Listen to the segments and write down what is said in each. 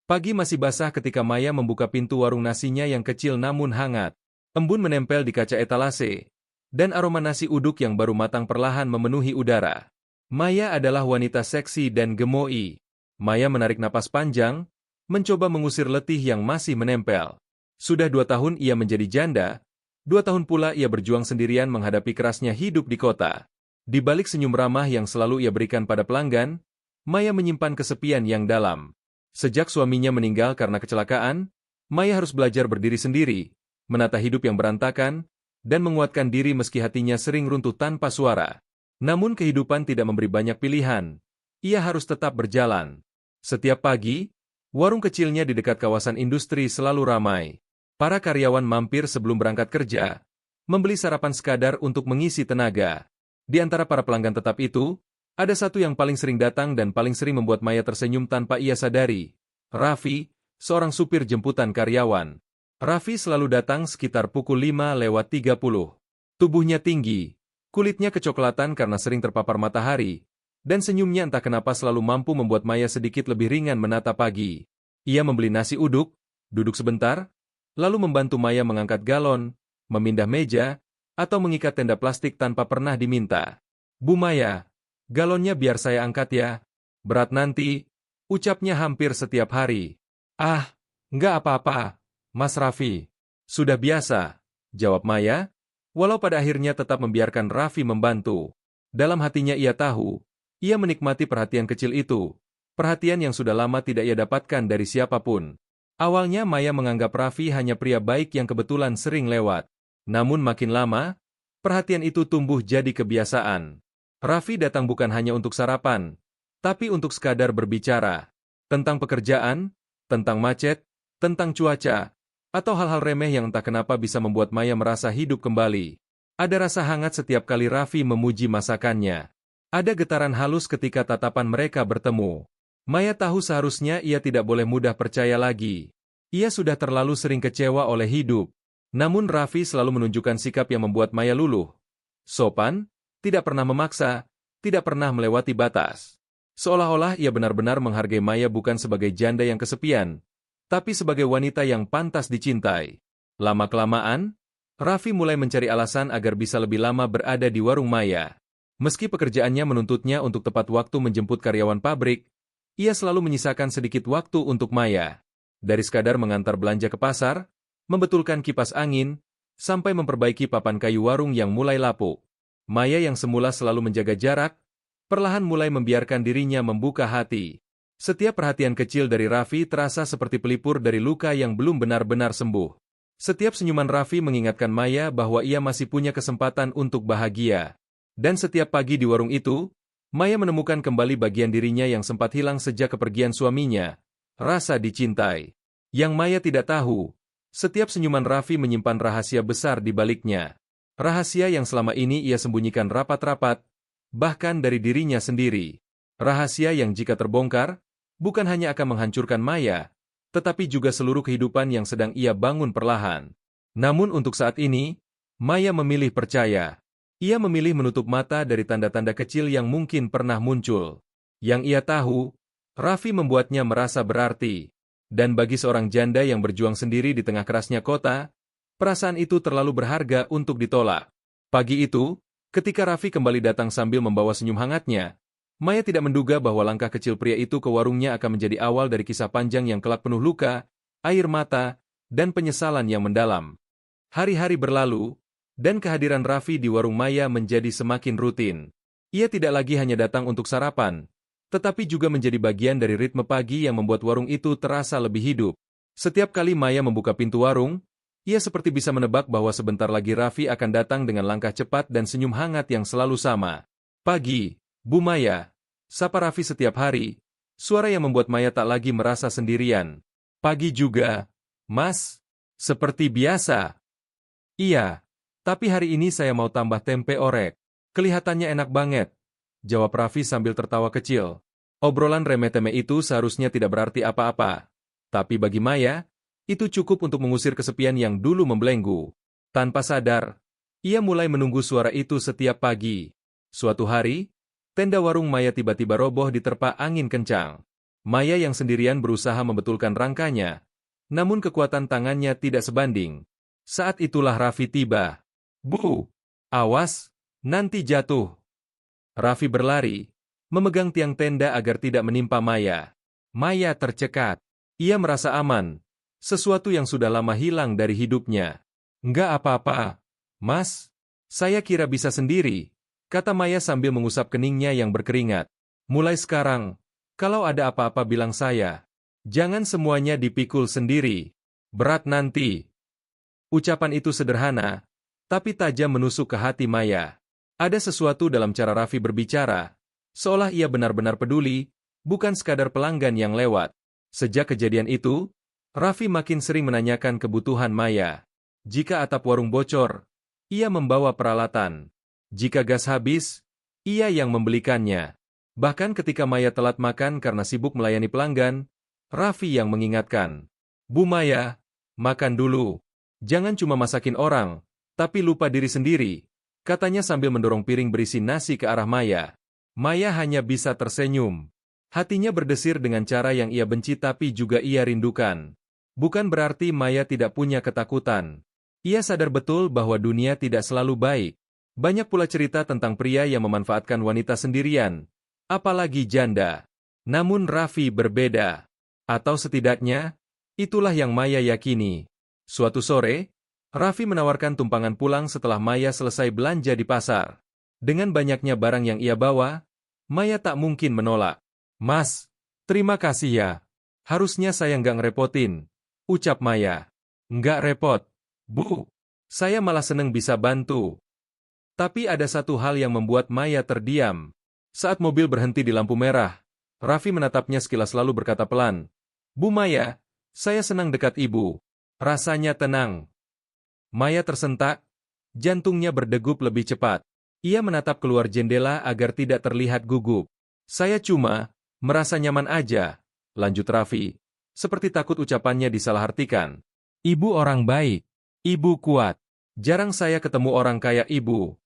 Pagi masih basah ketika Maya membuka pintu warung nasinya yang kecil namun hangat. Embun menempel di kaca etalase, dan aroma nasi uduk yang baru matang perlahan memenuhi udara. Maya adalah wanita seksi dan gemoy. Maya menarik napas panjang, mencoba mengusir letih yang masih menempel. Sudah 2 tahun ia menjadi janda, 2 tahun pula ia berjuang sendirian menghadapi kerasnya hidup di kota. Di balik senyum ramah yang selalu ia berikan pada pelanggan, Maya menyimpan kesepian yang dalam. Sejak suaminya meninggal karena kecelakaan, Maya harus belajar berdiri sendiri, menata hidup yang berantakan, dan menguatkan diri meski hatinya sering runtuh tanpa suara. Namun kehidupan tidak memberi banyak pilihan. Ia harus tetap berjalan. Setiap pagi, warung kecilnya di dekat kawasan industri selalu ramai. Para karyawan mampir sebelum berangkat kerja, membeli sarapan sekadar untuk mengisi tenaga. Di antara para pelanggan tetap itu, ada satu yang paling sering datang dan paling sering membuat Maya tersenyum tanpa ia sadari. Raffi, seorang supir jemputan karyawan. Raffi selalu datang sekitar pukul 5:30. Tubuhnya tinggi, kulitnya kecoklatan karena sering terpapar matahari, dan senyumnya entah kenapa selalu mampu membuat Maya sedikit lebih ringan menata pagi. Ia membeli nasi uduk, duduk sebentar, lalu membantu Maya mengangkat galon, memindah meja, atau mengikat tenda plastik tanpa pernah diminta. "Bu Maya, galonnya biar saya angkat ya. Berat nanti," ucapnya hampir setiap hari. "Ah, nggak apa-apa, Mas Raffi. Sudah biasa," jawab Maya, walau pada akhirnya tetap membiarkan Raffi membantu. Dalam hatinya ia tahu, ia menikmati perhatian kecil itu, perhatian yang sudah lama tidak ia dapatkan dari siapapun. Awalnya Maya menganggap Raffi hanya pria baik yang kebetulan sering lewat. Namun makin lama, perhatian itu tumbuh jadi kebiasaan. Raffi datang bukan hanya untuk sarapan, tapi untuk sekadar berbicara. Tentang pekerjaan, tentang macet, tentang cuaca, atau hal-hal remeh yang entah kenapa bisa membuat Maya merasa hidup kembali. Ada rasa hangat setiap kali Raffi memuji masakannya. Ada getaran halus ketika tatapan mereka bertemu. Maya tahu seharusnya ia tidak boleh mudah percaya lagi. Ia sudah terlalu sering kecewa oleh hidup. Namun Raffi selalu menunjukkan sikap yang membuat Maya luluh. Sopan, tidak pernah memaksa, tidak pernah melewati batas. Seolah-olah ia benar-benar menghargai Maya bukan sebagai janda yang kesepian, tapi sebagai wanita yang pantas dicintai. Lama-kelamaan, Raffi mulai mencari alasan agar bisa lebih lama berada di warung Maya. Meski pekerjaannya menuntutnya untuk tepat waktu menjemput karyawan pabrik, ia selalu menyisakan sedikit waktu untuk Maya. Dari sekadar mengantar belanja ke pasar, membetulkan kipas angin, sampai memperbaiki papan kayu warung yang mulai lapuk. Maya yang semula selalu menjaga jarak, perlahan mulai membiarkan dirinya membuka hati. Setiap perhatian kecil dari Raffi terasa seperti pelipur dari luka yang belum benar-benar sembuh. Setiap senyuman Raffi mengingatkan Maya bahwa ia masih punya kesempatan untuk bahagia. Dan setiap pagi di warung itu, Maya menemukan kembali bagian dirinya yang sempat hilang sejak kepergian suaminya, rasa dicintai. Yang Maya tidak tahu, setiap senyuman Raffi menyimpan rahasia besar di baliknya. Rahasia yang selama ini ia sembunyikan rapat-rapat, bahkan dari dirinya sendiri. Rahasia yang jika terbongkar, bukan hanya akan menghancurkan Maya, tetapi juga seluruh kehidupan yang sedang ia bangun perlahan. Namun untuk saat ini, Maya memilih percaya. Ia memilih menutup mata dari tanda-tanda kecil yang mungkin pernah muncul. Yang ia tahu, Raffi membuatnya merasa berarti. Dan bagi seorang janda yang berjuang sendiri di tengah kerasnya kota, perasaan itu terlalu berharga untuk ditolak. Pagi itu, ketika Raffi kembali datang sambil membawa senyum hangatnya, Maya tidak menduga bahwa langkah kecil pria itu ke warungnya akan menjadi awal dari kisah panjang yang kelak penuh luka, air mata, dan penyesalan yang mendalam. Hari-hari berlalu, dan kehadiran Raffi di warung Maya menjadi semakin rutin. Ia tidak lagi hanya datang untuk sarapan, tetapi juga menjadi bagian dari ritme pagi yang membuat warung itu terasa lebih hidup. Setiap kali Maya membuka pintu warung, ia seperti bisa menebak bahwa sebentar lagi Raffi akan datang dengan langkah cepat dan senyum hangat yang selalu sama. "Pagi, Bu Maya," sapa Raffi setiap hari, suara yang membuat Maya tak lagi merasa sendirian. "Pagi juga, Mas. Seperti biasa." "Iya, tapi hari ini saya mau tambah tempe orek. Kelihatannya enak banget," jawab Raffi sambil tertawa kecil. Obrolan remeh-temeh itu seharusnya tidak berarti apa-apa. Tapi bagi Maya, itu cukup untuk mengusir kesepian yang dulu membelenggu. Tanpa sadar, ia mulai menunggu suara itu setiap pagi. Suatu hari, tenda warung Maya tiba-tiba roboh diterpa angin kencang. Maya yang sendirian berusaha membetulkan rangkanya, namun kekuatan tangannya tidak sebanding. Saat itulah Raffi tiba. Bu! Awas, nanti jatuh. Raffi berlari, memegang tiang tenda agar tidak menimpa Maya. Maya tercekat. Ia merasa aman, sesuatu yang sudah lama hilang dari hidupnya. Enggak apa-apa, Mas. Saya kira bisa sendiri, kata Maya sambil mengusap keningnya yang berkeringat. Mulai sekarang, kalau ada apa-apa bilang saya. Jangan semuanya dipikul sendiri. Berat nanti. Ucapan itu sederhana, tapi tajam menusuk ke hati Maya. Ada sesuatu dalam cara Raffi berbicara, seolah ia benar-benar peduli, bukan sekadar pelanggan yang lewat. Sejak kejadian itu, Raffi makin sering menanyakan kebutuhan Maya. Jika atap warung bocor, ia membawa peralatan. Jika gas habis, ia yang membelikannya. Bahkan ketika Maya telat makan karena sibuk melayani pelanggan, Raffi yang mengingatkan. Bu Maya, makan dulu. Jangan cuma masakin orang, tapi lupa diri sendiri, katanya sambil mendorong piring berisi nasi ke arah Maya. Maya hanya bisa tersenyum. Hatinya berdesir dengan cara yang ia benci tapi juga ia rindukan. Bukan berarti Maya tidak punya ketakutan. Ia sadar betul bahwa dunia tidak selalu baik. Banyak pula cerita tentang pria yang memanfaatkan wanita sendirian, apalagi janda. Namun Raffi berbeda. Atau setidaknya, itulah yang Maya yakini. Suatu sore, Raffi menawarkan tumpangan pulang setelah Maya selesai belanja di pasar. Dengan banyaknya barang yang ia bawa, Maya tak mungkin menolak. Mas, terima kasih ya. Harusnya saya nggak ngerepotin, ucap Maya. Nggak repot, Bu. Saya malah seneng bisa bantu. Tapi ada satu hal yang membuat Maya terdiam. Saat mobil berhenti di lampu merah, Raffi menatapnya sekilas lalu berkata pelan, Bu Maya, saya senang dekat ibu. Rasanya tenang. Maya tersentak, jantungnya berdegup lebih cepat. Ia menatap keluar jendela agar tidak terlihat gugup. Saya cuma merasa nyaman aja, lanjut Raffi. Seperti takut ucapannya disalahartikan. Ibu orang baik. Ibu kuat. Jarang saya ketemu orang kayak ibu.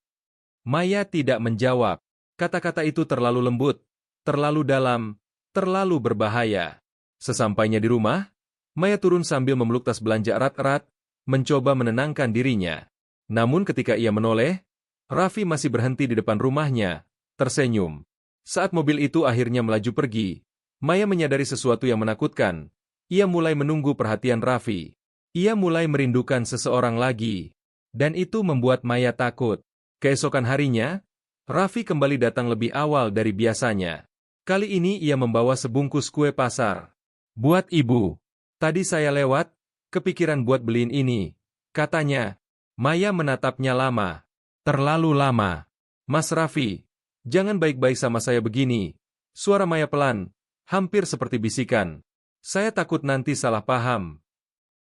Maya tidak menjawab. Kata-kata itu terlalu lembut, terlalu dalam, terlalu berbahaya. Sesampainya di rumah, Maya turun sambil memeluk tas belanja erat-erat, mencoba menenangkan dirinya. Namun ketika ia menoleh, Raffi masih berhenti di depan rumahnya, tersenyum. Saat mobil itu akhirnya melaju pergi, Maya menyadari sesuatu yang menakutkan. Ia mulai menunggu perhatian Raffi. Ia mulai merindukan seseorang lagi. Dan itu membuat Maya takut. Keesokan harinya, Raffi kembali datang lebih awal dari biasanya. Kali ini ia membawa sebungkus kue pasar. Buat ibu. Tadi saya lewat, kepikiran buat beliin ini, katanya. Maya menatapnya lama. Terlalu lama. Mas Raffi, jangan baik-baik sama saya begini. Suara Maya pelan, hampir seperti bisikan. Saya takut nanti salah paham.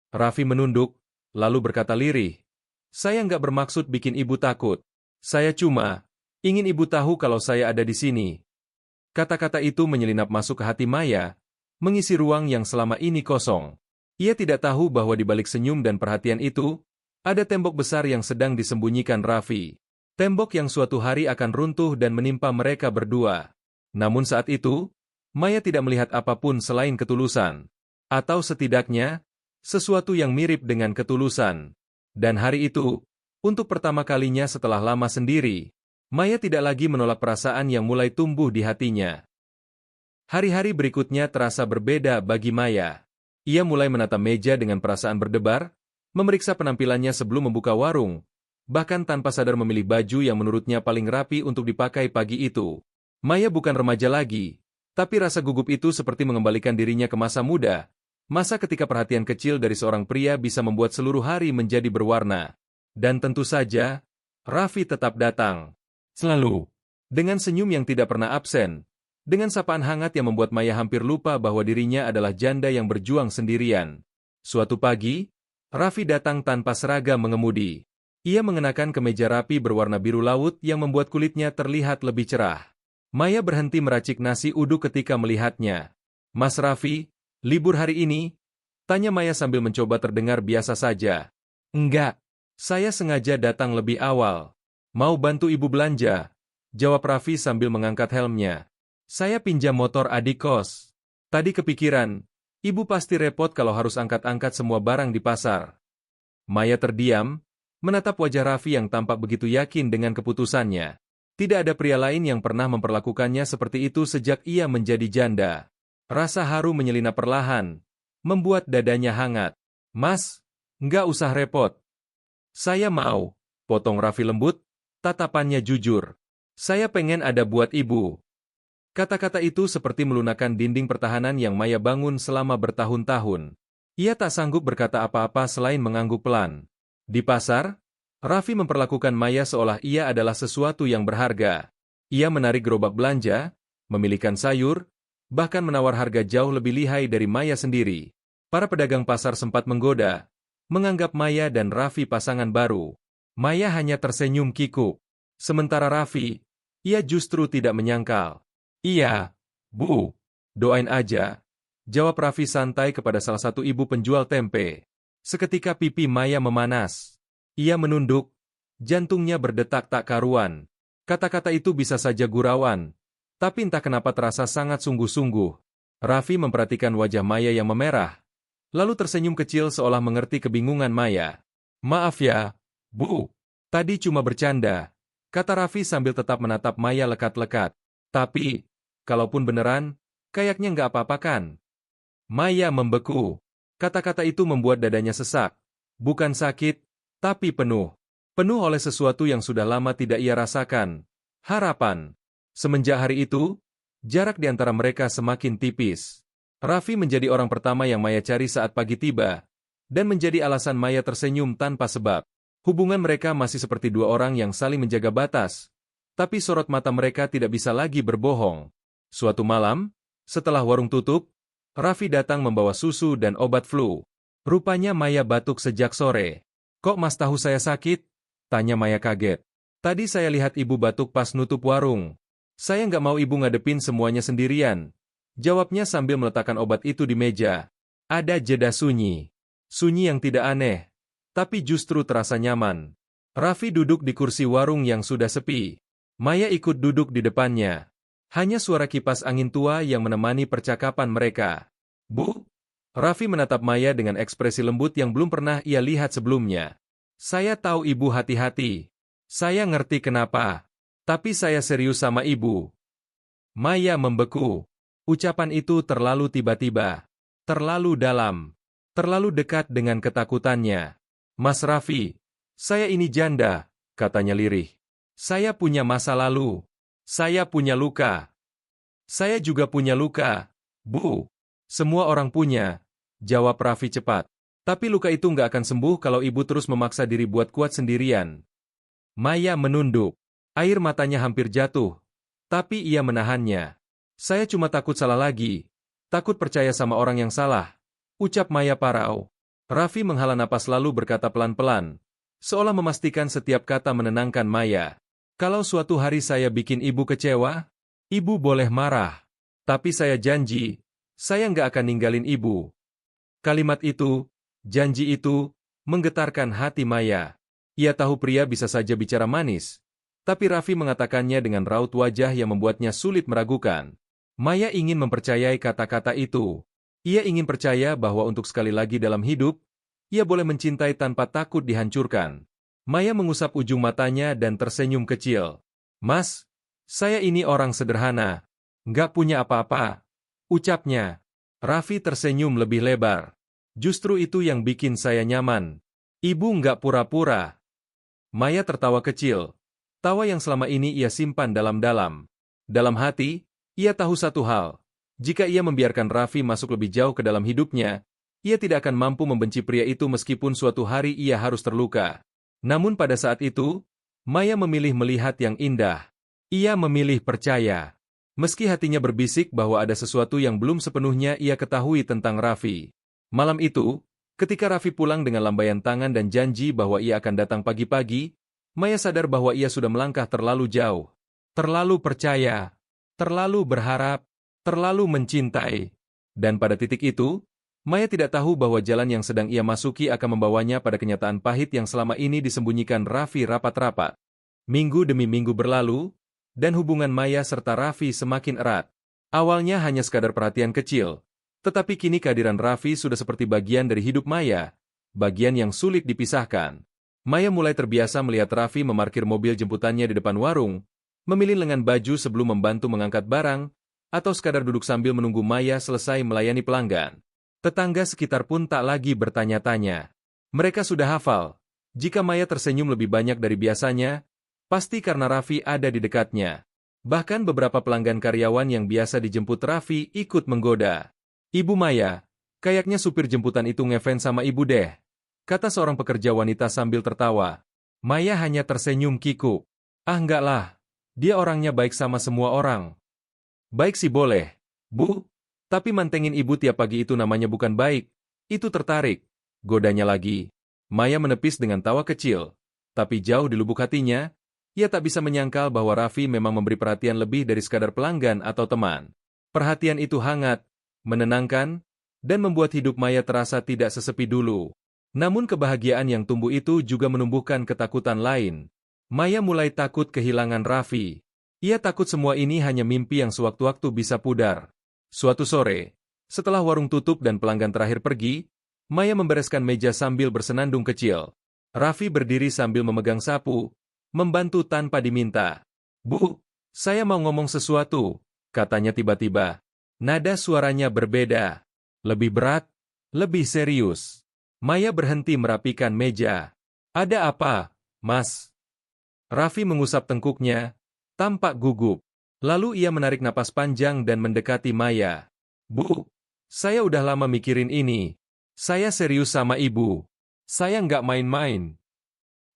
Raffi menunduk, lalu berkata lirih. Saya nggak bermaksud bikin ibu takut. Saya cuma ingin ibu tahu kalau saya ada di sini. Kata-kata itu menyelinap masuk ke hati Maya, mengisi ruang yang selama ini kosong. Ia tidak tahu bahwa di balik senyum dan perhatian itu, ada tembok besar yang sedang disembunyikan Raffi. Tembok yang suatu hari akan runtuh dan menimpa mereka berdua. Namun saat itu, Maya tidak melihat apapun selain ketulusan. Atau setidaknya, sesuatu yang mirip dengan ketulusan. Dan hari itu, untuk pertama kalinya setelah lama sendiri, Maya tidak lagi menolak perasaan yang mulai tumbuh di hatinya. Hari-hari berikutnya terasa berbeda bagi Maya. Ia mulai menatap meja dengan perasaan berdebar, memeriksa penampilannya sebelum membuka warung, bahkan tanpa sadar memilih baju yang menurutnya paling rapi untuk dipakai pagi itu. Maya bukan remaja lagi, tapi rasa gugup itu seperti mengembalikan dirinya ke masa muda, masa ketika perhatian kecil dari seorang pria bisa membuat seluruh hari menjadi berwarna. Dan tentu saja, Raffi tetap datang. Selalu. Dengan senyum yang tidak pernah absen. Dengan sapaan hangat yang membuat Maya hampir lupa bahwa dirinya adalah janda yang berjuang sendirian. Suatu pagi, Raffi datang tanpa seragam mengemudi. Ia mengenakan kemeja rapi berwarna biru laut yang membuat kulitnya terlihat lebih cerah. Maya berhenti meracik nasi uduk ketika melihatnya. Mas Raffi, libur hari ini? Tanya Maya sambil mencoba terdengar biasa saja. Enggak. Saya sengaja datang lebih awal. Mau bantu ibu belanja? Jawab Raffi sambil mengangkat helmnya. Saya pinjam motor adik kos. Tadi kepikiran, ibu pasti repot kalau harus angkat-angkat semua barang di pasar. Maya terdiam, menatap wajah Raffi yang tampak begitu yakin dengan keputusannya. Tidak ada pria lain yang pernah memperlakukannya seperti itu sejak ia menjadi janda. Rasa haru menyelinap perlahan, membuat dadanya hangat. Mas, nggak usah repot. Saya mau, potong Raffi lembut, tatapannya jujur. Saya pengen ada buat ibu. Kata-kata itu seperti melunakkan dinding pertahanan yang Maya bangun selama bertahun-tahun. Ia tak sanggup berkata apa-apa selain mengangguk pelan. Di pasar, Raffi memperlakukan Maya seolah ia adalah sesuatu yang berharga. Ia menarik gerobak belanja, memilihkan sayur, bahkan menawar harga jauh lebih lihai dari Maya sendiri. Para pedagang pasar sempat menggoda, menganggap Maya dan Raffi pasangan baru. Maya hanya tersenyum kikuk. Sementara Raffi, ia justru tidak menyangkal. Iya, Bu. Doain aja. Jawab Raffi santai kepada salah satu ibu penjual tempe. Seketika pipi Maya memanas. Ia menunduk, jantungnya berdetak tak karuan. Kata-kata itu bisa saja gurauan, tapi entah kenapa terasa sangat sungguh-sungguh. Raffi memperhatikan wajah Maya yang memerah, lalu tersenyum kecil seolah mengerti kebingungan Maya. Maaf ya, Bu. Tadi cuma bercanda, kata Raffi sambil tetap menatap Maya lekat-lekat. Tapi, kalaupun beneran, kayaknya nggak apa-apa kan? Maya membeku. Kata-kata itu membuat dadanya sesak. Bukan sakit, tapi penuh. Penuh oleh sesuatu yang sudah lama tidak ia rasakan. Harapan. Semenjak hari itu, jarak di antara mereka semakin tipis. Raffi menjadi orang pertama yang Maya cari saat pagi tiba, dan menjadi alasan Maya tersenyum tanpa sebab. Hubungan mereka masih seperti dua orang yang saling menjaga batas, tapi sorot mata mereka tidak bisa lagi berbohong. Suatu malam, setelah warung tutup, Raffi datang membawa susu dan obat flu. Rupanya Maya batuk sejak sore. Kok Mas tahu saya sakit? Tanya Maya kaget. Tadi saya lihat ibu batuk pas nutup warung. Saya nggak mau ibu ngadepin semuanya sendirian. Jawabnya sambil meletakkan obat itu di meja. Ada jeda sunyi. Sunyi yang tidak aneh, tapi justru terasa nyaman. Raffi duduk di kursi warung yang sudah sepi. Maya ikut duduk di depannya. Hanya suara kipas angin tua yang menemani percakapan mereka. Bu? Raffi menatap Maya dengan ekspresi lembut yang belum pernah ia lihat sebelumnya. Saya tahu ibu hati-hati. Saya ngerti kenapa. Tapi saya serius sama ibu. Maya membeku. Ucapan itu terlalu tiba-tiba. Terlalu dalam. Terlalu dekat dengan ketakutannya. Mas Raffi, saya ini janda, katanya lirih. Saya punya masa lalu. Saya punya luka. Saya juga punya luka, Bu. Semua orang punya, jawab Raffi cepat. Tapi luka itu nggak akan sembuh kalau ibu terus memaksa diri buat kuat sendirian. Maya menunduk. Air matanya hampir jatuh. Tapi ia menahannya. Saya cuma takut salah lagi. Takut percaya sama orang yang salah. Ucap Maya parau. Raffi menghela napas lalu berkata pelan-pelan, seolah memastikan setiap kata menenangkan Maya. Kalau suatu hari saya bikin ibu kecewa, ibu boleh marah. Tapi saya janji, saya nggak akan ninggalin ibu. Kalimat itu, janji itu, menggetarkan hati Maya. Ia tahu pria bisa saja bicara manis, tapi Raffi mengatakannya dengan raut wajah yang membuatnya sulit meragukan. Maya ingin mempercayai kata-kata itu. Ia ingin percaya bahwa untuk sekali lagi dalam hidup, ia boleh mencintai tanpa takut dihancurkan. Maya mengusap ujung matanya dan tersenyum kecil. Mas, saya ini orang sederhana. Nggak punya apa-apa. Ucapnya. Raffi tersenyum lebih lebar. Justru itu yang bikin saya nyaman. Ibu nggak pura-pura. Maya tertawa kecil. Tawa yang selama ini ia simpan dalam-dalam. Dalam hati, ia tahu satu hal. Jika ia membiarkan Raffi masuk lebih jauh ke dalam hidupnya, ia tidak akan mampu membenci pria itu meskipun suatu hari ia harus terluka. Namun pada saat itu, Maya memilih melihat yang indah. Ia memilih percaya. Meski hatinya berbisik bahwa ada sesuatu yang belum sepenuhnya ia ketahui tentang Raffi. Malam itu, ketika Raffi pulang dengan lambaian tangan dan janji bahwa ia akan datang pagi-pagi, Maya sadar bahwa ia sudah melangkah terlalu jauh. Terlalu percaya. Terlalu berharap. Terlalu mencintai. Dan pada titik itu, Maya tidak tahu bahwa jalan yang sedang ia masuki akan membawanya pada kenyataan pahit yang selama ini disembunyikan Raffi rapat-rapat. Minggu demi minggu berlalu, dan hubungan Maya serta Raffi semakin erat. Awalnya hanya sekadar perhatian kecil, tetapi kini kehadiran Raffi sudah seperti bagian dari hidup Maya, bagian yang sulit dipisahkan. Maya mulai terbiasa melihat Raffi memarkir mobil jemputannya di depan warung, memilih lengan baju sebelum membantu mengangkat barang, atau sekadar duduk sambil menunggu Maya selesai melayani pelanggan. Tetangga sekitar pun tak lagi bertanya-tanya. Mereka sudah hafal, jika Maya tersenyum lebih banyak dari biasanya, pasti karena Raffi ada di dekatnya. Bahkan beberapa pelanggan karyawan yang biasa dijemput Raffi ikut menggoda. "Ibu Maya, kayaknya supir jemputan itu ngefans sama ibu deh," kata seorang pekerja wanita sambil tertawa. Maya hanya tersenyum kikuk. "Ah enggak lah, dia orangnya baik sama semua orang." "Baik sih boleh, Bu, tapi mantengin ibu tiap pagi itu namanya bukan baik." Itu tertarik, godanya lagi. Maya menepis dengan tawa kecil, tapi jauh di lubuk hatinya, ia tak bisa menyangkal bahwa Raffi memang memberi perhatian lebih dari sekadar pelanggan atau teman. Perhatian itu hangat, menenangkan, dan membuat hidup Maya terasa tidak sesepi dulu. Namun kebahagiaan yang tumbuh itu juga menumbuhkan ketakutan lain. Maya mulai takut kehilangan Raffi. Ia takut semua ini hanya mimpi yang sewaktu-waktu bisa pudar. Suatu sore, setelah warung tutup dan pelanggan terakhir pergi, Maya membereskan meja sambil bersenandung kecil. Raffi berdiri sambil memegang sapu, membantu tanpa diminta. "Bu, saya mau ngomong sesuatu," katanya tiba-tiba. Nada suaranya berbeda. Lebih berat, lebih serius. Maya berhenti merapikan meja. "Ada apa, Mas?" Raffi mengusap tengkuknya, tampak gugup. Lalu ia menarik napas panjang dan mendekati Maya. "Bu, saya udah lama mikirin ini. Saya serius sama ibu. Saya nggak main-main."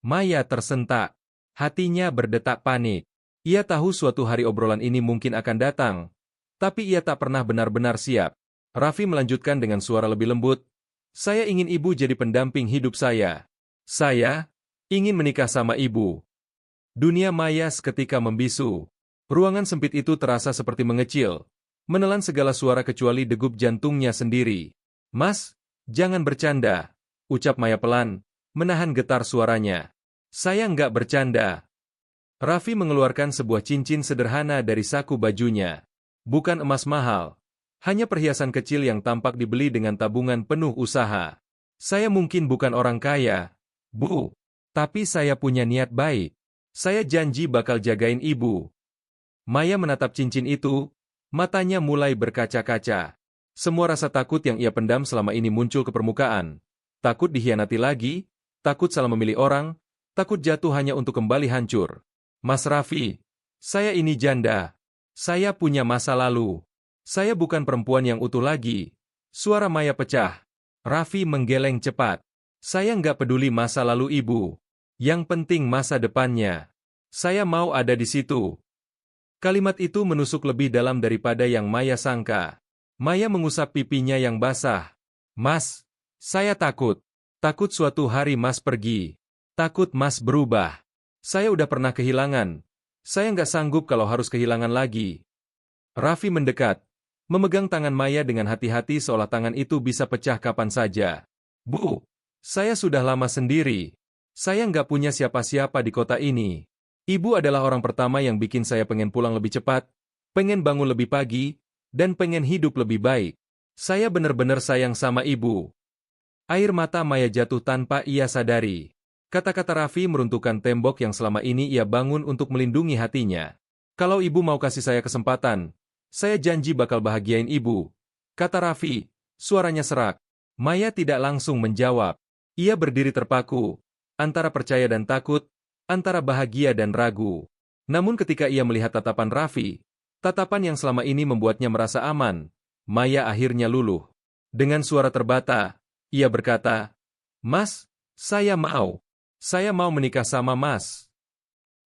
Maya tersentak. Hatinya berdetak panik. Ia tahu suatu hari obrolan ini mungkin akan datang, tapi ia tak pernah benar-benar siap. Raffi melanjutkan dengan suara lebih lembut, "Saya ingin ibu jadi pendamping hidup saya. Saya ingin menikah sama ibu." Dunia Maya seketika membisu. Ruangan sempit itu terasa seperti mengecil, menelan segala suara kecuali degup jantungnya sendiri. "Mas, jangan bercanda," ucap Maya pelan, menahan getar suaranya. "Saya nggak bercanda." Raffi mengeluarkan sebuah cincin sederhana dari saku bajunya. Bukan emas mahal, hanya perhiasan kecil yang tampak dibeli dengan tabungan penuh usaha. "Saya mungkin bukan orang kaya, Bu, tapi saya punya niat baik. Saya janji bakal jagain ibu." Maya menatap cincin itu, matanya mulai berkaca-kaca. Semua rasa takut yang ia pendam selama ini muncul ke permukaan. Takut dikhianati lagi, takut salah memilih orang, takut jatuh hanya untuk kembali hancur. "Mas Raffi, saya ini janda. Saya punya masa lalu. Saya bukan perempuan yang utuh lagi." Suara Maya pecah. Raffi menggeleng cepat. "Saya nggak peduli masa lalu ibu. Yang penting masa depannya. Saya mau ada di situ." Kalimat itu menusuk lebih dalam daripada yang Maya sangka. Maya mengusap pipinya yang basah. "Mas, saya takut. Takut suatu hari Mas pergi. Takut Mas berubah. Saya udah pernah kehilangan. Saya nggak sanggup kalau harus kehilangan lagi." Raffi mendekat, memegang tangan Maya dengan hati-hati seolah tangan itu bisa pecah kapan saja. "Bu, saya sudah lama sendiri. Saya nggak punya siapa-siapa di kota ini. Ibu adalah orang pertama yang bikin saya pengen pulang lebih cepat, pengen bangun lebih pagi, dan pengen hidup lebih baik. Saya benar-benar sayang sama ibu." Air mata Maya jatuh tanpa ia sadari. Kata-kata Raffi meruntuhkan tembok yang selama ini ia bangun untuk melindungi hatinya. "Kalau ibu mau kasih saya kesempatan, saya janji bakal bahagiain ibu," kata Raffi, suaranya serak. Maya tidak langsung menjawab. Ia berdiri terpaku, antara percaya dan takut, antara bahagia dan ragu. Namun ketika ia melihat tatapan Raffi, tatapan yang selama ini membuatnya merasa aman, Maya akhirnya luluh. Dengan suara terbata, ia berkata, "Mas, saya mau. Saya mau menikah sama Mas."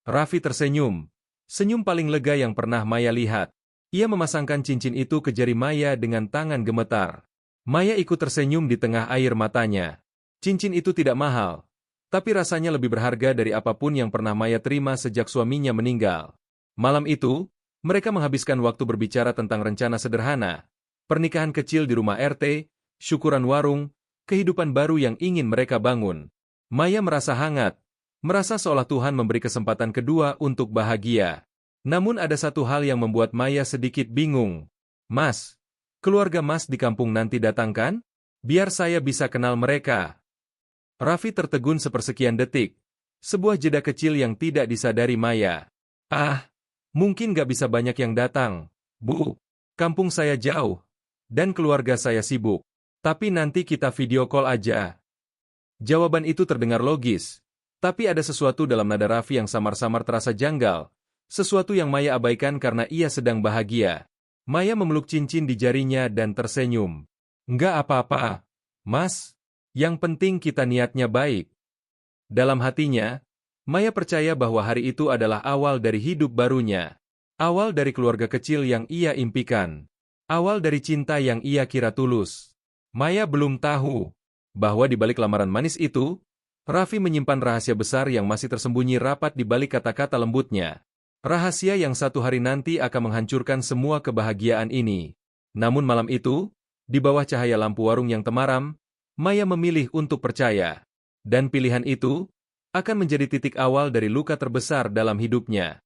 Raffi tersenyum, senyum paling lega yang pernah Maya lihat. Ia memasangkan cincin itu ke jari Maya dengan tangan gemetar. Maya ikut tersenyum di tengah air matanya. Cincin itu tidak mahal, tapi rasanya lebih berharga dari apapun yang pernah Maya terima sejak suaminya meninggal. Malam itu, mereka menghabiskan waktu berbicara tentang rencana sederhana, pernikahan kecil di rumah RT, syukuran warung, kehidupan baru yang ingin mereka bangun. Maya merasa hangat, merasa seolah Tuhan memberi kesempatan kedua untuk bahagia. Namun ada satu hal yang membuat Maya sedikit bingung. Mas, keluarga Mas di kampung nanti datang kan? Biar saya bisa kenal mereka. Raffi tertegun sepersekian detik. Sebuah jeda kecil yang tidak disadari Maya. Ah, mungkin gak bisa banyak yang datang, Bu. Kampung saya jauh, dan keluarga saya sibuk. Tapi nanti kita video call aja. Jawaban itu terdengar logis, tapi ada sesuatu dalam nada Raffi yang samar-samar terasa janggal. Sesuatu yang Maya abaikan karena ia sedang bahagia. Maya memeluk cincin di jarinya dan tersenyum. Nggak apa-apa, Mas. Yang penting kita niatnya baik. Dalam hatinya, Maya percaya bahwa hari itu adalah awal dari hidup barunya. Awal dari keluarga kecil yang ia impikan. Awal dari cinta yang ia kira tulus. Maya belum tahu bahwa di balik lamaran manis itu, Raffi menyimpan rahasia besar yang masih tersembunyi rapat di balik kata-kata lembutnya. Rahasia yang satu hari nanti akan menghancurkan semua kebahagiaan ini. Namun malam itu, di bawah cahaya lampu warung yang temaram, Maya memilih untuk percaya. Dan pilihan itu akan menjadi titik awal dari luka terbesar dalam hidupnya.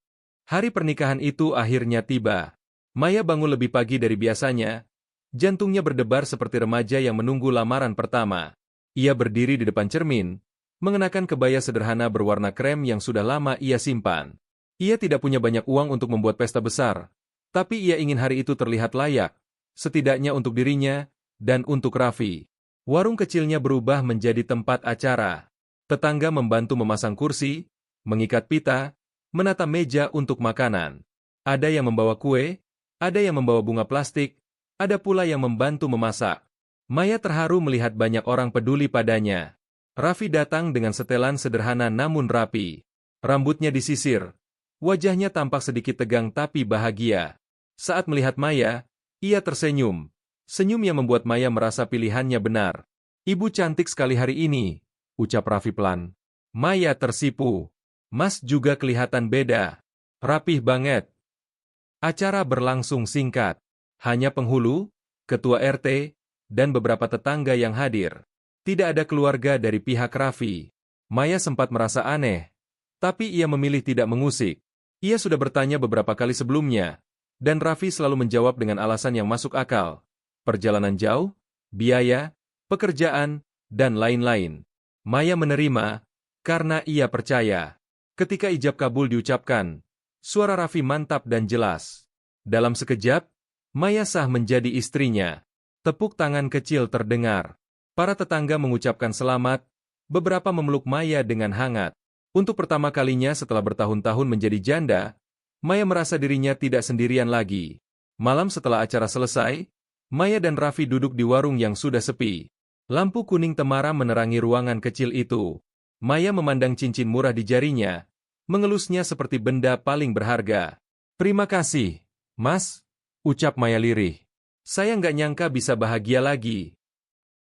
Hari pernikahan itu akhirnya tiba. Maya bangun lebih pagi dari biasanya. Jantungnya berdebar seperti remaja yang menunggu lamaran pertama. Ia berdiri di depan cermin, mengenakan kebaya sederhana berwarna krem yang sudah lama ia simpan. Ia tidak punya banyak uang untuk membuat pesta besar, tapi ia ingin hari itu terlihat layak, setidaknya untuk dirinya dan untuk Raffi. Warung kecilnya berubah menjadi tempat acara. Tetangga membantu memasang kursi, mengikat pita, menata meja untuk makanan. Ada yang membawa kue, ada yang membawa bunga plastik, ada pula yang membantu memasak. Maya terharu melihat banyak orang peduli padanya. Raffi datang dengan setelan sederhana namun rapi. Rambutnya disisir. Wajahnya tampak sedikit tegang tapi bahagia. Saat melihat Maya, ia tersenyum. Senyum yang membuat Maya merasa pilihannya benar. Ibu cantik sekali hari ini, ucap Raffi pelan. Maya tersipu. Mas juga kelihatan beda. Rapih banget. Acara berlangsung singkat. Hanya penghulu, ketua RT, dan beberapa tetangga yang hadir. Tidak ada keluarga dari pihak Raffi. Maya sempat merasa aneh, tapi ia memilih tidak mengusik. Ia sudah bertanya beberapa kali sebelumnya, dan Raffi selalu menjawab dengan alasan yang masuk akal. Perjalanan jauh, biaya, pekerjaan, dan lain-lain. Maya menerima, karena ia percaya. Ketika ijab kabul diucapkan, suara Raffi mantap dan jelas. Dalam sekejap, Maya sah menjadi istrinya. Tepuk tangan kecil terdengar. Para tetangga mengucapkan selamat, beberapa memeluk Maya dengan hangat. Untuk pertama kalinya setelah bertahun-tahun menjadi janda, Maya merasa dirinya tidak sendirian lagi. Malam setelah acara selesai, Maya dan Raffi duduk di warung yang sudah sepi. Lampu kuning temaram menerangi ruangan kecil itu. Maya memandang cincin murah di jarinya, mengelusnya seperti benda paling berharga. Terima kasih, Mas, ucap Maya lirih. Saya nggak nyangka bisa bahagia lagi.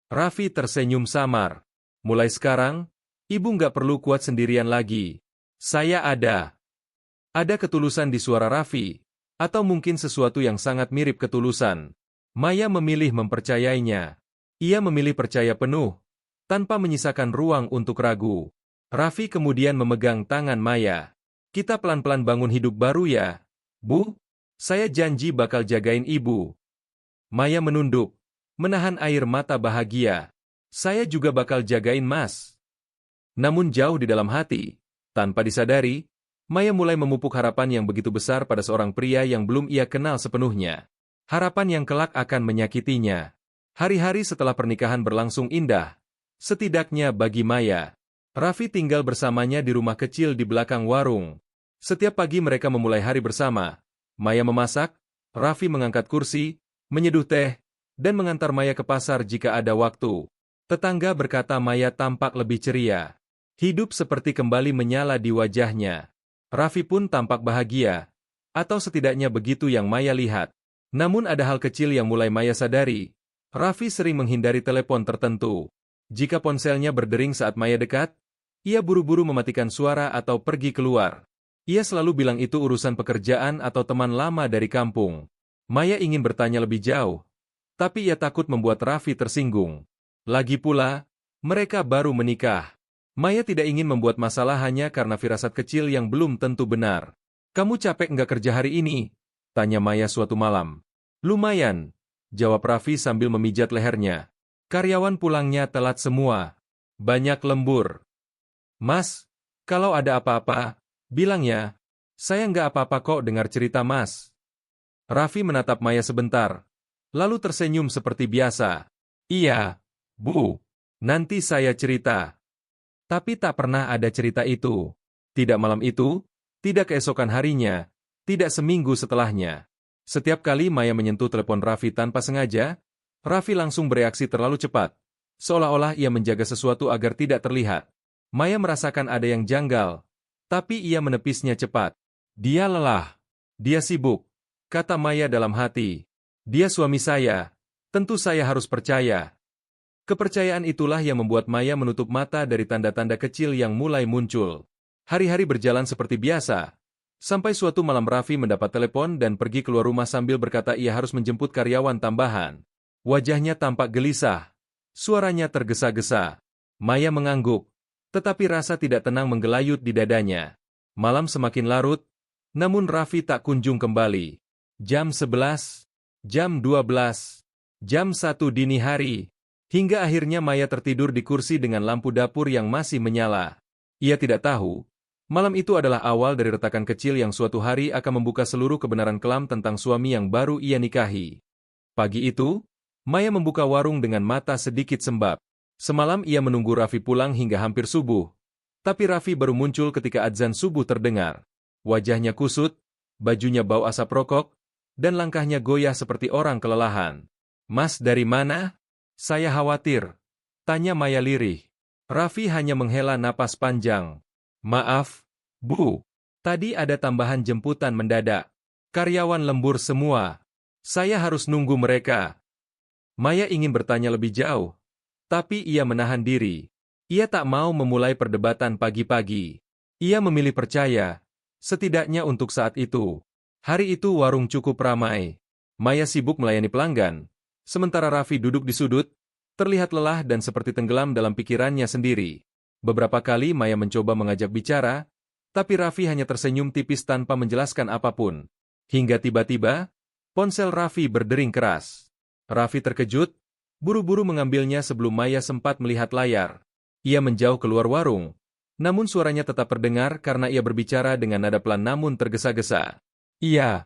Raffi tersenyum samar. Mulai sekarang, Ibu nggak perlu kuat sendirian lagi. Saya ada. Ada ketulusan di suara Raffi, atau mungkin sesuatu yang sangat mirip ketulusan. Maya memilih mempercayainya. Ia memilih percaya penuh, tanpa menyisakan ruang untuk ragu. Raffi kemudian memegang tangan Maya. Kita pelan-pelan bangun hidup baru ya, Bu. Saya janji bakal jagain Ibu. Maya menunduk, menahan air mata bahagia. Saya juga bakal jagain Mas. Namun jauh di dalam hati, tanpa disadari, Maya mulai memupuk harapan yang begitu besar pada seorang pria yang belum ia kenal sepenuhnya. Harapan yang kelak akan menyakitinya. Hari-hari setelah pernikahan berlangsung indah, setidaknya bagi Maya. Raffi tinggal bersamanya di rumah kecil di belakang warung. Setiap pagi mereka memulai hari bersama. Maya memasak, Raffi mengangkat kursi, menyeduh teh, dan mengantar Maya ke pasar jika ada waktu. Tetangga berkata Maya tampak lebih ceria. Hidup seperti kembali menyala di wajahnya. Raffi pun tampak bahagia, atau setidaknya begitu yang Maya lihat. Namun ada hal kecil yang mulai Maya sadari. Raffi sering menghindari telepon tertentu. Jika ponselnya berdering saat Maya dekat, ia buru-buru mematikan suara atau pergi keluar. Ia selalu bilang itu urusan pekerjaan atau teman lama dari kampung. Maya ingin bertanya lebih jauh, tapi ia takut membuat Raffi tersinggung. Lagi pula, mereka baru menikah. Maya tidak ingin membuat masalah hanya karena firasat kecil yang belum tentu benar. Kamu capek nggak kerja hari ini? Tanya Maya suatu malam. Lumayan, jawab Raffi sambil memijat lehernya. Karyawan pulangnya telat semua. Banyak lembur. Mas, kalau ada apa-apa, bilang ya. Saya nggak apa-apa kok dengar cerita Mas. Raffi menatap Maya sebentar, lalu tersenyum seperti biasa. Iya, Bu. Nanti saya cerita. Tapi tak pernah ada cerita itu. Tidak malam itu, tidak keesokan harinya, tidak seminggu setelahnya. Setiap kali Maya menyentuh telepon Raffi tanpa sengaja, Raffi langsung bereaksi terlalu cepat, seolah-olah ia menjaga sesuatu agar tidak terlihat. Maya merasakan ada yang janggal, tapi ia menepisnya cepat. Dia lelah. Dia sibuk, kata Maya dalam hati. Dia suami saya. Tentu saya harus percaya. Kepercayaan itulah yang membuat Maya menutup mata dari tanda-tanda kecil yang mulai muncul. Hari-hari berjalan seperti biasa. Sampai suatu malam Raffi mendapat telepon dan pergi keluar rumah sambil berkata ia harus menjemput karyawan tambahan. Wajahnya tampak gelisah. Suaranya tergesa-gesa. Maya mengangguk, tetapi rasa tidak tenang menggelayut di dadanya. Malam semakin larut, namun Raffi tak kunjung kembali. Jam 11, jam 12, jam 1 dini hari. Hingga akhirnya Maya tertidur di kursi dengan lampu dapur yang masih menyala. Ia tidak tahu, malam itu adalah awal dari retakan kecil yang suatu hari akan membuka seluruh kebenaran kelam tentang suami yang baru ia nikahi. Pagi itu, Maya membuka warung dengan mata sedikit sembab. Semalam ia menunggu Raffi pulang hingga hampir subuh. Tapi Raffi baru muncul ketika adzan subuh terdengar. Wajahnya kusut, bajunya bau asap rokok, dan langkahnya goyah seperti orang kelelahan. Mas dari mana? Saya khawatir, tanya Maya lirih. Raffi hanya menghela napas panjang. Maaf, Bu. Tadi ada tambahan jemputan mendadak. Karyawan lembur semua. Saya harus nunggu mereka. Maya ingin bertanya lebih jauh, tapi ia menahan diri. Ia tak mau memulai perdebatan pagi-pagi. Ia memilih percaya, setidaknya untuk saat itu. Hari itu warung cukup ramai. Maya sibuk melayani pelanggan. Sementara Raffi duduk di sudut, terlihat lelah dan seperti tenggelam dalam pikirannya sendiri. Beberapa kali Maya mencoba mengajak bicara, tapi Raffi hanya tersenyum tipis tanpa menjelaskan apapun. Hingga tiba-tiba, ponsel Raffi berdering keras. Raffi terkejut, buru-buru mengambilnya sebelum Maya sempat melihat layar. Ia menjauh keluar warung, namun suaranya tetap terdengar karena ia berbicara dengan nada pelan namun tergesa-gesa. Iya,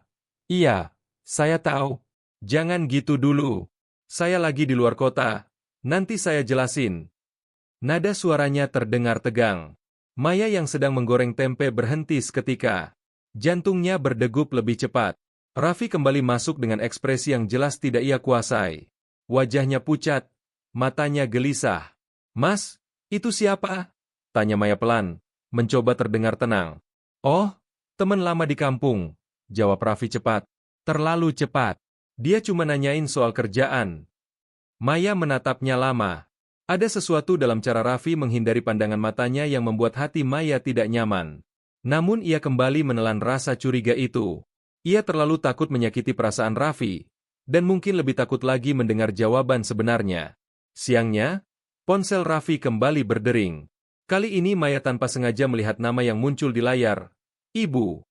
saya tahu. Jangan gitu dulu. Saya lagi di luar kota. Nanti saya jelasin. Nada suaranya terdengar tegang. Maya yang sedang menggoreng tempe berhenti seketika. Jantungnya berdegup lebih cepat. Raffi kembali masuk dengan ekspresi yang jelas tidak ia kuasai. Wajahnya pucat, matanya gelisah. Mas, itu siapa? Tanya Maya pelan, mencoba terdengar tenang. Oh, teman lama di kampung, jawab Raffi cepat. Terlalu cepat. Dia cuma nanyain soal kerjaan. Maya menatapnya lama. Ada sesuatu dalam cara Raffi menghindari pandangan matanya yang membuat hati Maya tidak nyaman. Namun ia kembali menelan rasa curiga itu. Ia terlalu takut menyakiti perasaan Raffi, dan mungkin lebih takut lagi mendengar jawaban sebenarnya. Siangnya, ponsel Raffi kembali berdering. Kali ini Maya tanpa sengaja melihat nama yang muncul di layar. Ibu.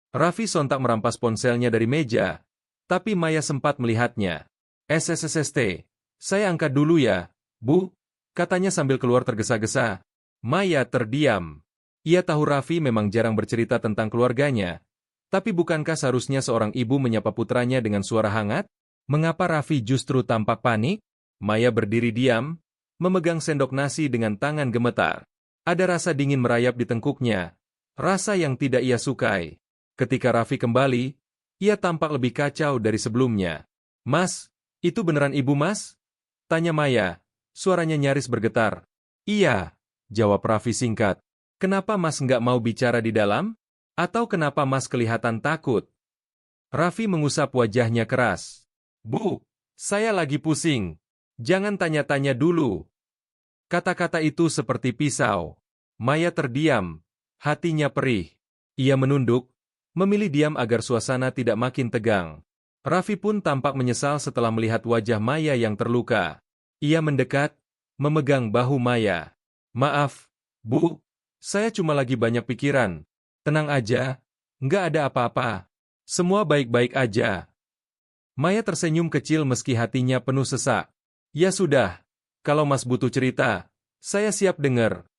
Raffi sontak merampas ponselnya dari meja, tapi Maya sempat melihatnya. SSST, saya angkat dulu ya, Bu, katanya sambil keluar tergesa-gesa. Maya terdiam. Ia tahu Raffi memang jarang bercerita tentang keluarganya, tapi bukankah seharusnya seorang ibu menyapa putranya dengan suara hangat? Mengapa Raffi justru tampak panik? Maya berdiri diam, memegang sendok nasi dengan tangan gemetar. Ada rasa dingin merayap di tengkuknya, rasa yang tidak ia sukai. Ketika Raffi kembali, ia tampak lebih kacau dari sebelumnya. Mas, itu beneran ibu Mas? Tanya Maya, suaranya nyaris bergetar. Iya, jawab Raffi singkat. Kenapa Mas nggak mau bicara di dalam? Atau kenapa Mas kelihatan takut? Raffi mengusap wajahnya keras. Bu, saya lagi pusing. Jangan tanya-tanya dulu. Kata-kata itu seperti pisau. Maya terdiam, hatinya perih. Ia menunduk, memilih diam agar suasana tidak makin tegang. Raffi pun tampak menyesal setelah melihat wajah Maya yang terluka. Ia mendekat, memegang bahu Maya. Maaf, Bu, saya cuma lagi banyak pikiran. Tenang aja, nggak ada apa-apa. Semua baik-baik aja. Maya tersenyum kecil meski hatinya penuh sesak. Ya sudah, kalau Mas butuh cerita, saya siap dengar.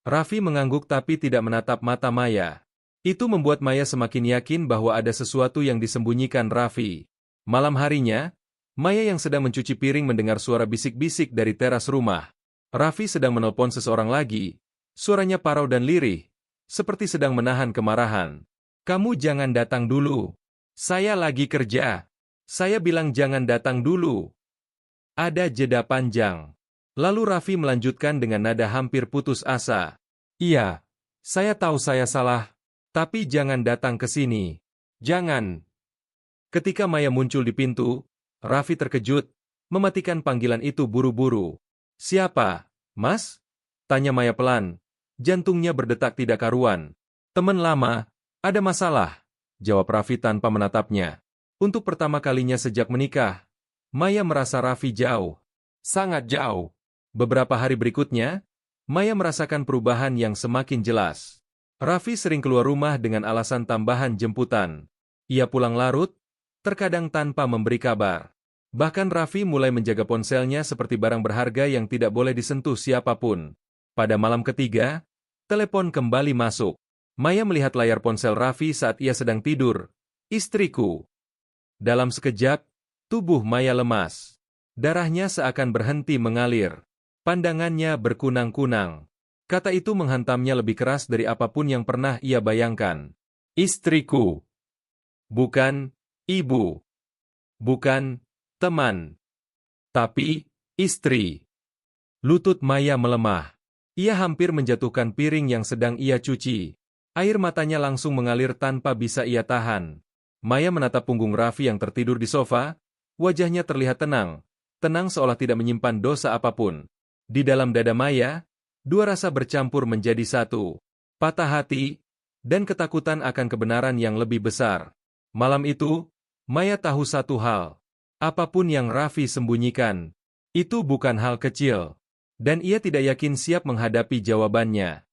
Raffi mengangguk tapi tidak menatap mata Maya. Itu membuat Maya semakin yakin bahwa ada sesuatu yang disembunyikan Raffi. Malam harinya, Maya yang sedang mencuci piring mendengar suara bisik-bisik dari teras rumah. Raffi sedang menelpon seseorang lagi. Suaranya parau dan lirih, seperti sedang menahan kemarahan. Kamu jangan datang dulu. Saya lagi kerja. Saya bilang jangan datang dulu. Ada jeda panjang. Lalu Raffi melanjutkan dengan nada hampir putus asa. Iya, saya tahu saya salah. Tapi jangan datang ke sini. Jangan. Ketika Maya muncul di pintu, Raffi terkejut, mematikan panggilan itu buru-buru. Siapa, Mas? Tanya Maya pelan. Jantungnya berdetak tidak karuan. Teman lama, ada masalah, jawab Raffi tanpa menatapnya. Untuk pertama kalinya sejak menikah, Maya merasa Raffi jauh. Sangat jauh. Beberapa hari berikutnya, Maya merasakan perubahan yang semakin jelas. Raffi sering keluar rumah dengan alasan tambahan jemputan. Ia pulang larut, terkadang tanpa memberi kabar. Bahkan Raffi mulai menjaga ponselnya seperti barang berharga yang tidak boleh disentuh siapapun. Pada malam ketiga, telepon kembali masuk. Maya melihat layar ponsel Raffi saat ia sedang tidur. Istriku. Dalam sekejap, tubuh Maya lemas. Darahnya seakan berhenti mengalir. Pandangannya berkunang-kunang. Kata itu menghantamnya lebih keras dari apapun yang pernah ia bayangkan. Istriku. Bukan ibu. Bukan teman. Tapi istri. Lutut Maya melemah. Ia hampir menjatuhkan piring yang sedang ia cuci. Air matanya langsung mengalir tanpa bisa ia tahan. Maya menatap punggung Raffi yang tertidur di sofa. Wajahnya terlihat tenang. Tenang seolah tidak menyimpan dosa apapun. Di dalam dada Maya, dua rasa bercampur menjadi satu. Patah hati, dan ketakutan akan kebenaran yang lebih besar. Malam itu, Maya tahu satu hal. Apapun yang Raffi sembunyikan, itu bukan hal kecil. Dan ia tidak yakin siap menghadapi jawabannya.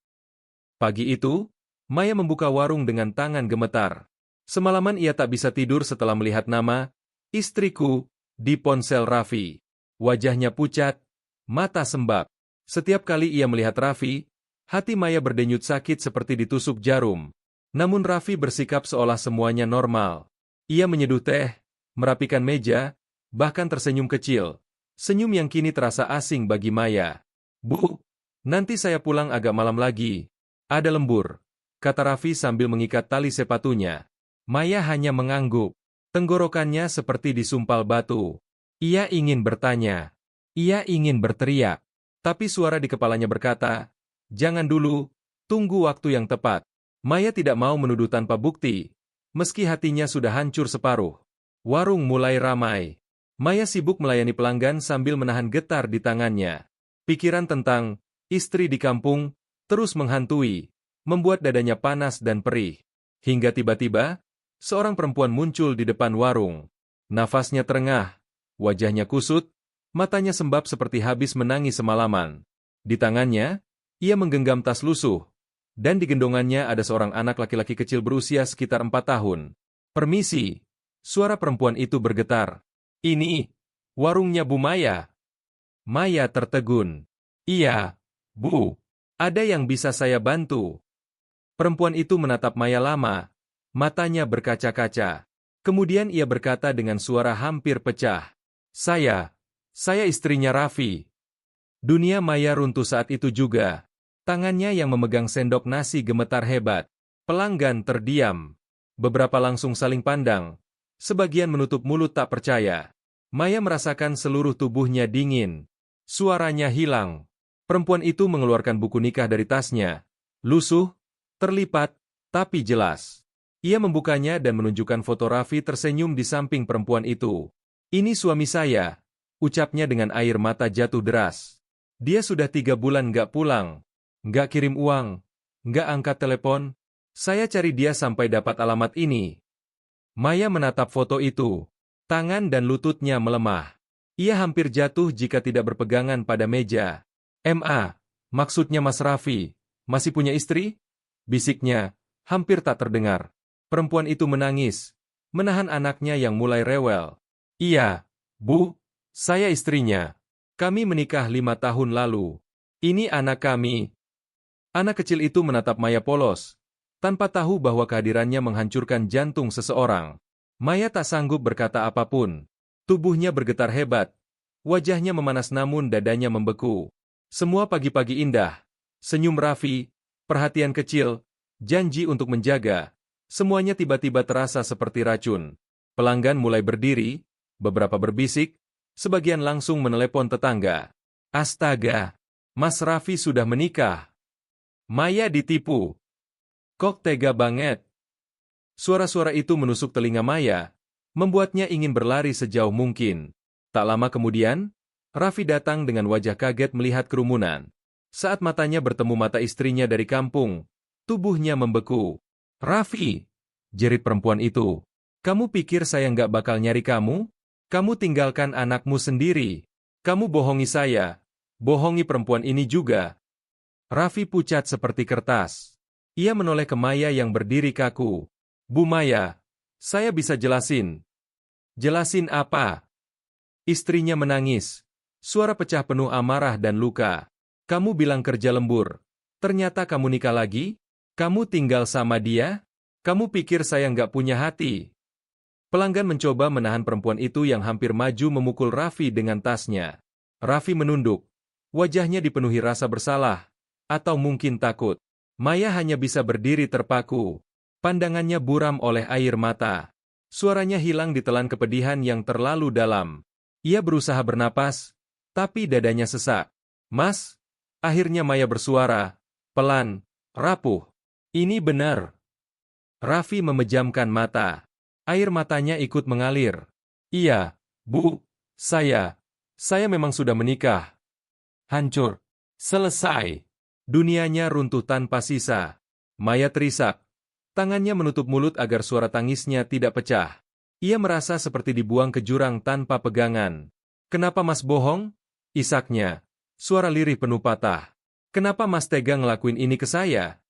Pagi itu, Maya membuka warung dengan tangan gemetar. Semalaman ia tak bisa tidur setelah melihat nama, istriku, di ponsel Raffi. Wajahnya pucat, mata sembab. Setiap kali ia melihat Raffi, hati Maya berdenyut sakit seperti ditusuk jarum. Namun Raffi bersikap seolah semuanya normal. Ia menyeduh teh, merapikan meja, bahkan tersenyum kecil. Senyum yang kini terasa asing bagi Maya. Bu, nanti saya pulang agak malam lagi. Ada lembur, kata Raffi sambil mengikat tali sepatunya. Maya hanya mengangguk. Tenggorokannya seperti disumpal batu. Ia ingin bertanya. Ia ingin berteriak. Tapi suara di kepalanya berkata, jangan dulu, tunggu waktu yang tepat. Maya tidak mau menuduh tanpa bukti. Meski hatinya sudah hancur separuh. Warung mulai ramai. Maya sibuk melayani pelanggan sambil menahan getar di tangannya. Pikiran tentang istri di kampung terus menghantui, membuat dadanya panas dan perih. Hingga tiba-tiba, seorang perempuan muncul di depan warung. Nafasnya terengah, wajahnya kusut, matanya sembab seperti habis menangis semalaman. Di tangannya, ia menggenggam tas lusuh, dan di gendongannya ada seorang anak laki-laki kecil berusia sekitar 4 tahun. Permisi, suara perempuan itu bergetar. Ini, warungnya Bu Maya. Maya tertegun. Iya, Bu. Ada yang bisa saya bantu? Perempuan itu menatap Maya lama. Matanya berkaca-kaca. Kemudian ia berkata dengan suara hampir pecah. Saya istrinya Raffi. Dunia Maya runtuh saat itu juga. Tangannya yang memegang sendok nasi gemetar hebat. Pelanggan terdiam. Beberapa langsung saling pandang. Sebagian menutup mulut tak percaya. Maya merasakan seluruh tubuhnya dingin. Suaranya hilang. Perempuan itu mengeluarkan buku nikah dari tasnya. Lusuh, terlipat, tapi jelas. Ia membukanya dan menunjukkan foto Raffi tersenyum di samping perempuan itu. Ini suami saya, ucapnya dengan air mata jatuh deras. Dia sudah 3 bulan nggak pulang, nggak kirim uang, nggak angkat telepon. Saya cari dia sampai dapat alamat ini. Maya menatap foto itu. Tangan dan lututnya melemah. Ia hampir jatuh jika tidak berpegangan pada meja. Maksudnya Mas Raffi, masih punya istri? Bisiknya, hampir tak terdengar. Perempuan itu menangis, menahan anaknya yang mulai rewel. Iya, Bu, saya istrinya. Kami menikah 5 tahun lalu. Ini anak kami. Anak kecil itu menatap Maya polos, tanpa tahu bahwa kehadirannya menghancurkan jantung seseorang. Maya tak sanggup berkata apapun. Tubuhnya bergetar hebat. Wajahnya memanas namun dadanya membeku. Semua pagi-pagi indah. Senyum Raffi, perhatian kecil, janji untuk menjaga. Semuanya tiba-tiba terasa seperti racun. Pelanggan mulai berdiri, beberapa berbisik, sebagian langsung menelepon tetangga. Astaga, Mas Raffi sudah menikah. Maya ditipu. Kok tega banget? Suara-suara itu menusuk telinga Maya, membuatnya ingin berlari sejauh mungkin. Tak lama kemudian, Raffi datang dengan wajah kaget melihat kerumunan. Saat matanya bertemu mata istrinya dari kampung, tubuhnya membeku. Raffi, jerit perempuan itu. Kamu pikir saya nggak bakal nyari kamu? Kamu tinggalkan anakmu sendiri. Kamu bohongi saya. Bohongi perempuan ini juga. Raffi pucat seperti kertas. Ia menoleh ke Maya yang berdiri kaku. Bu Maya, saya bisa jelasin. Jelasin apa? Istrinya menangis. Suara pecah penuh amarah dan luka. Kamu bilang kerja lembur. Ternyata kamu nikah lagi? Kamu tinggal sama dia? Kamu pikir saya nggak punya hati? Pelanggan mencoba menahan perempuan itu yang hampir maju memukul Raffi dengan tasnya. Raffi menunduk. Wajahnya dipenuhi rasa bersalah. Atau mungkin takut. Maya hanya bisa berdiri terpaku. Pandangannya buram oleh air mata. Suaranya hilang ditelan kepedihan yang terlalu dalam. Ia berusaha bernapas, tapi dadanya sesak. Mas, akhirnya Maya bersuara, pelan, rapuh. Ini benar. Raffi memejamkan mata. Air matanya ikut mengalir. Iya, Bu, saya memang sudah menikah. Hancur. Selesai. Dunianya runtuh tanpa sisa. Maya terisak. Tangannya menutup mulut agar suara tangisnya tidak pecah. Ia merasa seperti dibuang ke jurang tanpa pegangan. Kenapa Mas bohong? Isaknya. Suara lirih penuh patah. Kenapa Mas tega ngelakuin ini ke saya?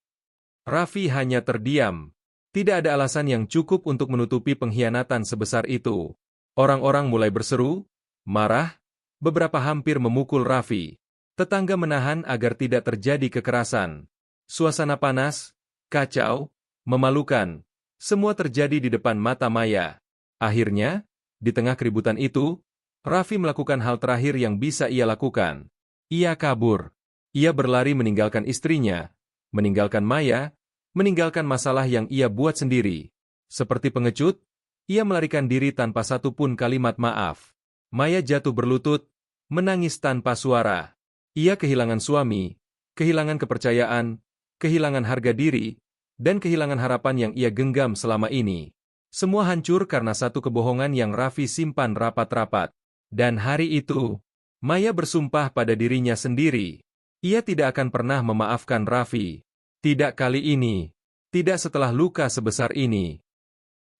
Raffi hanya terdiam. Tidak ada alasan yang cukup untuk menutupi pengkhianatan sebesar itu. Orang-orang mulai berseru, marah, beberapa hampir memukul Raffi. Tetangga menahan agar tidak terjadi kekerasan. Suasana panas, kacau, memalukan. Semua terjadi di depan mata Maya. Akhirnya, di tengah keributan itu, Raffi melakukan hal terakhir yang bisa ia lakukan. Ia kabur. Ia berlari meninggalkan istrinya, meninggalkan Maya, meninggalkan masalah yang ia buat sendiri. Seperti pengecut, ia melarikan diri tanpa satupun kalimat maaf. Maya jatuh berlutut, menangis tanpa suara. Ia kehilangan suami, kehilangan kepercayaan, kehilangan harga diri, dan kehilangan harapan yang ia genggam selama ini. Semua hancur karena satu kebohongan yang Raffi simpan rapat-rapat. Dan hari itu, Maya bersumpah pada dirinya sendiri. Ia tidak akan pernah memaafkan Raffi. Tidak kali ini. Tidak setelah luka sebesar ini.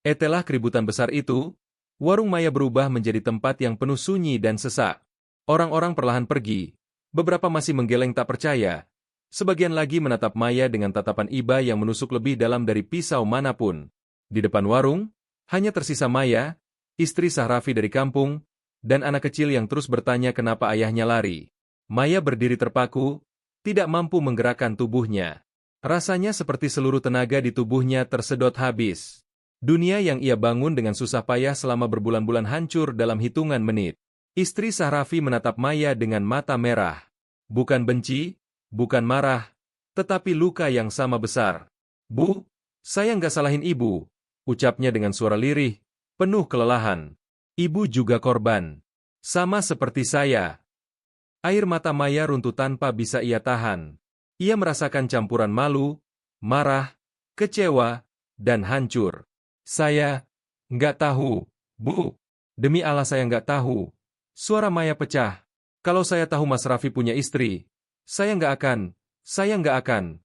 Setelah keributan besar itu, warung Maya berubah menjadi tempat yang penuh sunyi dan sesak. Orang-orang perlahan pergi. Beberapa masih menggeleng tak percaya. Sebagian lagi menatap Maya dengan tatapan iba yang menusuk lebih dalam dari pisau manapun. Di depan warung, hanya tersisa Maya, istri sah Raffi dari kampung, dan anak kecil yang terus bertanya kenapa ayahnya lari. Maya berdiri terpaku, tidak mampu menggerakkan tubuhnya. Rasanya seperti seluruh tenaga di tubuhnya tersedot habis. Dunia yang ia bangun dengan susah payah selama berbulan-bulan hancur dalam hitungan menit. Istri sah Raffi menatap Maya dengan mata merah. Bukan benci, bukan marah, tetapi luka yang sama besar. Bu, saya nggak salahin ibu, ucapnya dengan suara lirih, penuh kelelahan. Ibu juga korban. Sama seperti saya. Air mata Maya runtuh tanpa bisa ia tahan. Ia merasakan campuran malu, marah, kecewa, dan hancur. Saya nggak tahu, Bu. Demi Allah saya nggak tahu. Suara Maya pecah. Kalau saya tahu Mas Raffi punya istri, saya nggak akan.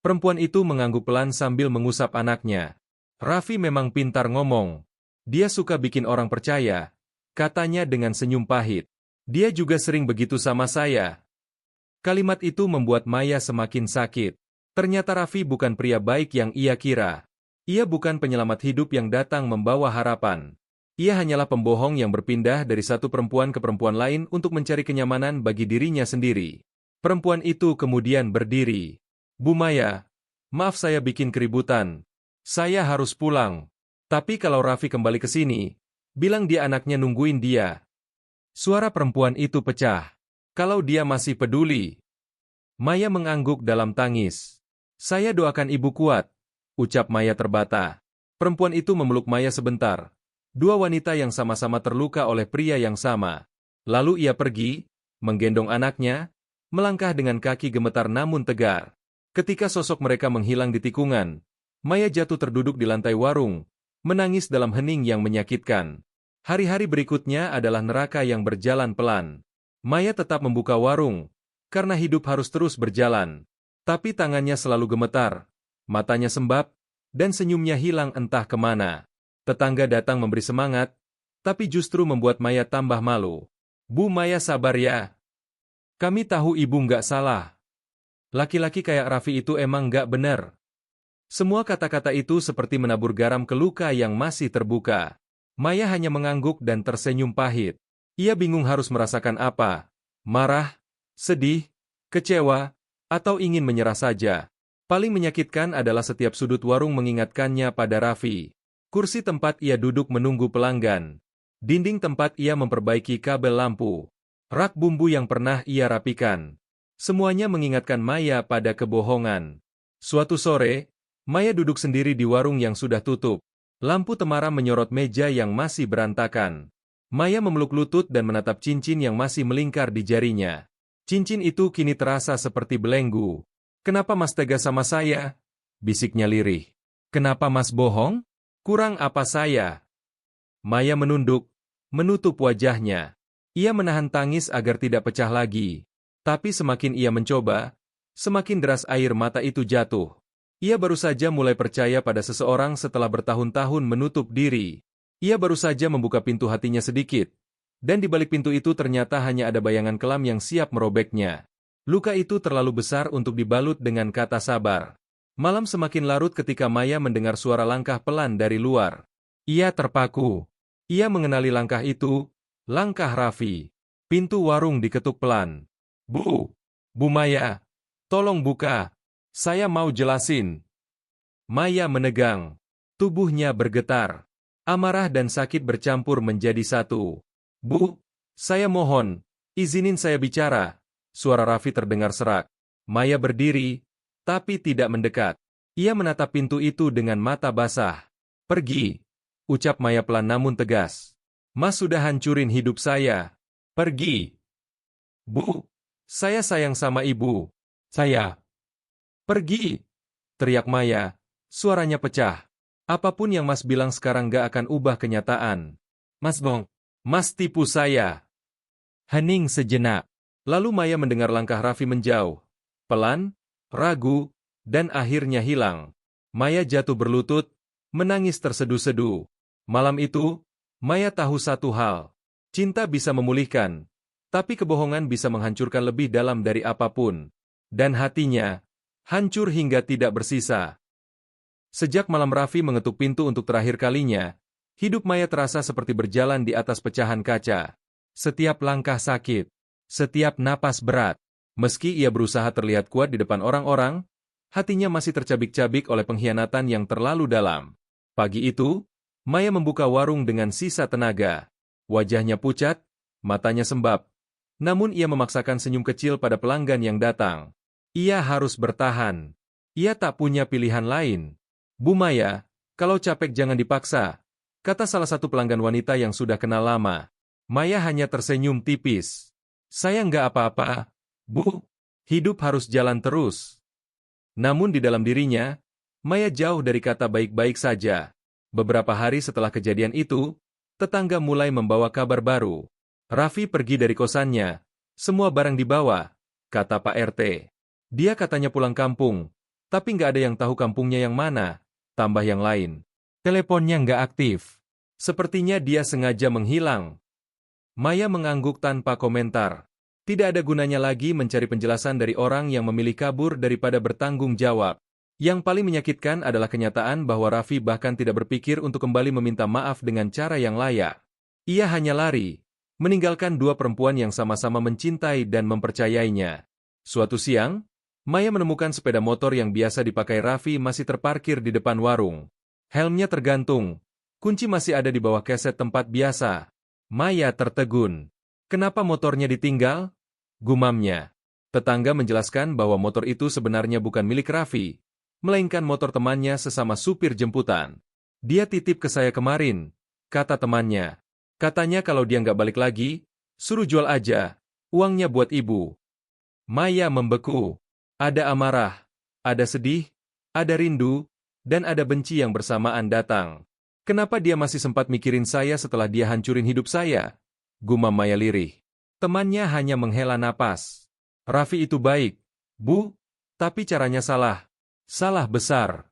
Perempuan itu mengangguk pelan sambil mengusap anaknya. Raffi memang pintar ngomong. Dia suka bikin orang percaya, katanya dengan senyum pahit. Dia juga sering begitu sama saya. Kalimat itu membuat Maya semakin sakit. Ternyata Raffi bukan pria baik yang ia kira. Ia bukan penyelamat hidup yang datang membawa harapan. Ia hanyalah pembohong yang berpindah dari satu perempuan ke perempuan lain untuk mencari kenyamanan bagi dirinya sendiri. Perempuan itu kemudian berdiri. Bu Maya, maaf saya bikin keributan. Saya harus pulang. Tapi kalau Raffi kembali ke sini, bilang dia anaknya nungguin dia. Suara perempuan itu pecah. Kalau dia masih peduli. Maya mengangguk dalam tangis. Saya doakan ibu kuat, ucap Maya terbata. Perempuan itu memeluk Maya sebentar. Dua wanita yang sama-sama terluka oleh pria yang sama. Lalu ia pergi, menggendong anaknya, melangkah dengan kaki gemetar namun tegar. Ketika sosok mereka menghilang di tikungan, Maya jatuh terduduk di lantai warung, menangis dalam hening yang menyakitkan. Hari-hari berikutnya adalah neraka yang berjalan pelan. Maya tetap membuka warung, karena hidup harus terus berjalan. Tapi tangannya selalu gemetar, matanya sembab, dan senyumnya hilang entah kemana. Tetangga datang memberi semangat, tapi justru membuat Maya tambah malu. Bu Maya sabar ya. Kami tahu ibu nggak salah. Laki-laki kayak Raffi itu emang nggak benar. Semua kata-kata itu seperti menabur garam ke luka yang masih terbuka. Maya hanya mengangguk dan tersenyum pahit. Ia bingung harus merasakan apa. Marah, sedih, kecewa, atau ingin menyerah saja. Paling menyakitkan adalah setiap sudut warung mengingatkannya pada Raffi. Kursi tempat ia duduk menunggu pelanggan. Dinding tempat ia memperbaiki kabel lampu. Rak bumbu yang pernah ia rapikan. Semuanya mengingatkan Maya pada kebohongan. Suatu sore, Maya duduk sendiri di warung yang sudah tutup. Lampu temaram menyorot meja yang masih berantakan. Maya memeluk lutut dan menatap cincin yang masih melingkar di jarinya. Cincin itu kini terasa seperti belenggu. Kenapa Mas tega sama saya? Bisiknya lirih. Kenapa Mas bohong? Kurang apa saya? Maya menunduk, menutup wajahnya. Ia menahan tangis agar tidak pecah lagi. Tapi semakin ia mencoba, semakin deras air mata itu jatuh. Ia baru saja mulai percaya pada seseorang setelah bertahun-tahun menutup diri. Ia baru saja membuka pintu hatinya sedikit. Dan di balik pintu itu ternyata hanya ada bayangan kelam yang siap merobeknya. Luka itu terlalu besar untuk dibalut dengan kata sabar. Malam semakin larut ketika Maya mendengar suara langkah pelan dari luar. Ia terpaku. Ia mengenali langkah itu, langkah Raffi. Pintu warung diketuk pelan. Bu Maya, tolong buka. Saya mau jelasin. Maya menegang. Tubuhnya bergetar. Amarah dan sakit bercampur menjadi satu. Bu, saya mohon, izinin saya bicara. Suara Raffi terdengar serak. Maya berdiri, tapi tidak mendekat. Ia menatap pintu itu dengan mata basah. Pergi, ucap Maya pelan namun tegas. Mas sudah hancurin hidup saya. Pergi. Bu, saya sayang sama ibu. Saya. Pergi, teriak Maya. Suaranya pecah. Apapun yang Mas bilang sekarang gak akan ubah kenyataan. Mas bohong. Mas tipu saya. Hening sejenak. Lalu Maya mendengar langkah Raffi menjauh. Pelan, ragu, dan akhirnya hilang. Maya jatuh berlutut, menangis terseduh-seduh. Malam itu, Maya tahu satu hal. Cinta bisa memulihkan, tapi kebohongan bisa menghancurkan lebih dalam dari apapun. Dan hatinya, hancur hingga tidak bersisa. Sejak malam Raffi mengetuk pintu untuk terakhir kalinya, hidup Maya terasa seperti berjalan di atas pecahan kaca. Setiap langkah sakit, setiap napas berat. Meski ia berusaha terlihat kuat di depan orang-orang, hatinya masih tercabik-cabik oleh pengkhianatan yang terlalu dalam. Pagi itu, Maya membuka warung dengan sisa tenaga. Wajahnya pucat, matanya sembab. Namun ia memaksakan senyum kecil pada pelanggan yang datang. Ia harus bertahan. Ia tak punya pilihan lain. Bu Maya, kalau capek jangan dipaksa, kata salah satu pelanggan wanita yang sudah kenal lama. Maya hanya tersenyum tipis. Saya nggak apa-apa, Bu. Hidup harus jalan terus. Namun di dalam dirinya, Maya jauh dari kata baik-baik saja. Beberapa hari setelah kejadian itu, tetangga mulai membawa kabar baru. Raffi pergi dari kosannya. Semua barang dibawa, kata Pak RT. Dia katanya pulang kampung, tapi nggak ada yang tahu kampungnya yang mana, tambah yang lain. Teleponnya nggak aktif. Sepertinya dia sengaja menghilang. Maya mengangguk tanpa komentar. Tidak ada gunanya lagi mencari penjelasan dari orang yang memilih kabur daripada bertanggung jawab. Yang paling menyakitkan adalah kenyataan bahwa Raffi bahkan tidak berpikir untuk kembali meminta maaf dengan cara yang layak. Ia hanya lari, meninggalkan dua perempuan yang sama-sama mencintai dan mempercayainya. Suatu siang, Maya menemukan sepeda motor yang biasa dipakai Raffi masih terparkir di depan warung. Helmnya tergantung, kunci masih ada di bawah keset tempat biasa. Maya tertegun. Kenapa motornya ditinggal? Gumamnya. Tetangga menjelaskan bahwa motor itu sebenarnya bukan milik Raffi, melainkan motor temannya sesama supir jemputan. Dia titip ke saya kemarin, kata temannya. Katanya kalau dia nggak balik lagi, suruh jual aja, uangnya buat ibu. Maya membeku. Ada amarah, ada sedih, ada rindu, dan ada benci yang bersamaan datang. Kenapa dia masih sempat mikirin saya setelah dia hancurin hidup saya? Gumam Maya lirih. Temannya hanya menghela napas. Raffi itu baik, Bu, tapi caranya salah. Salah besar.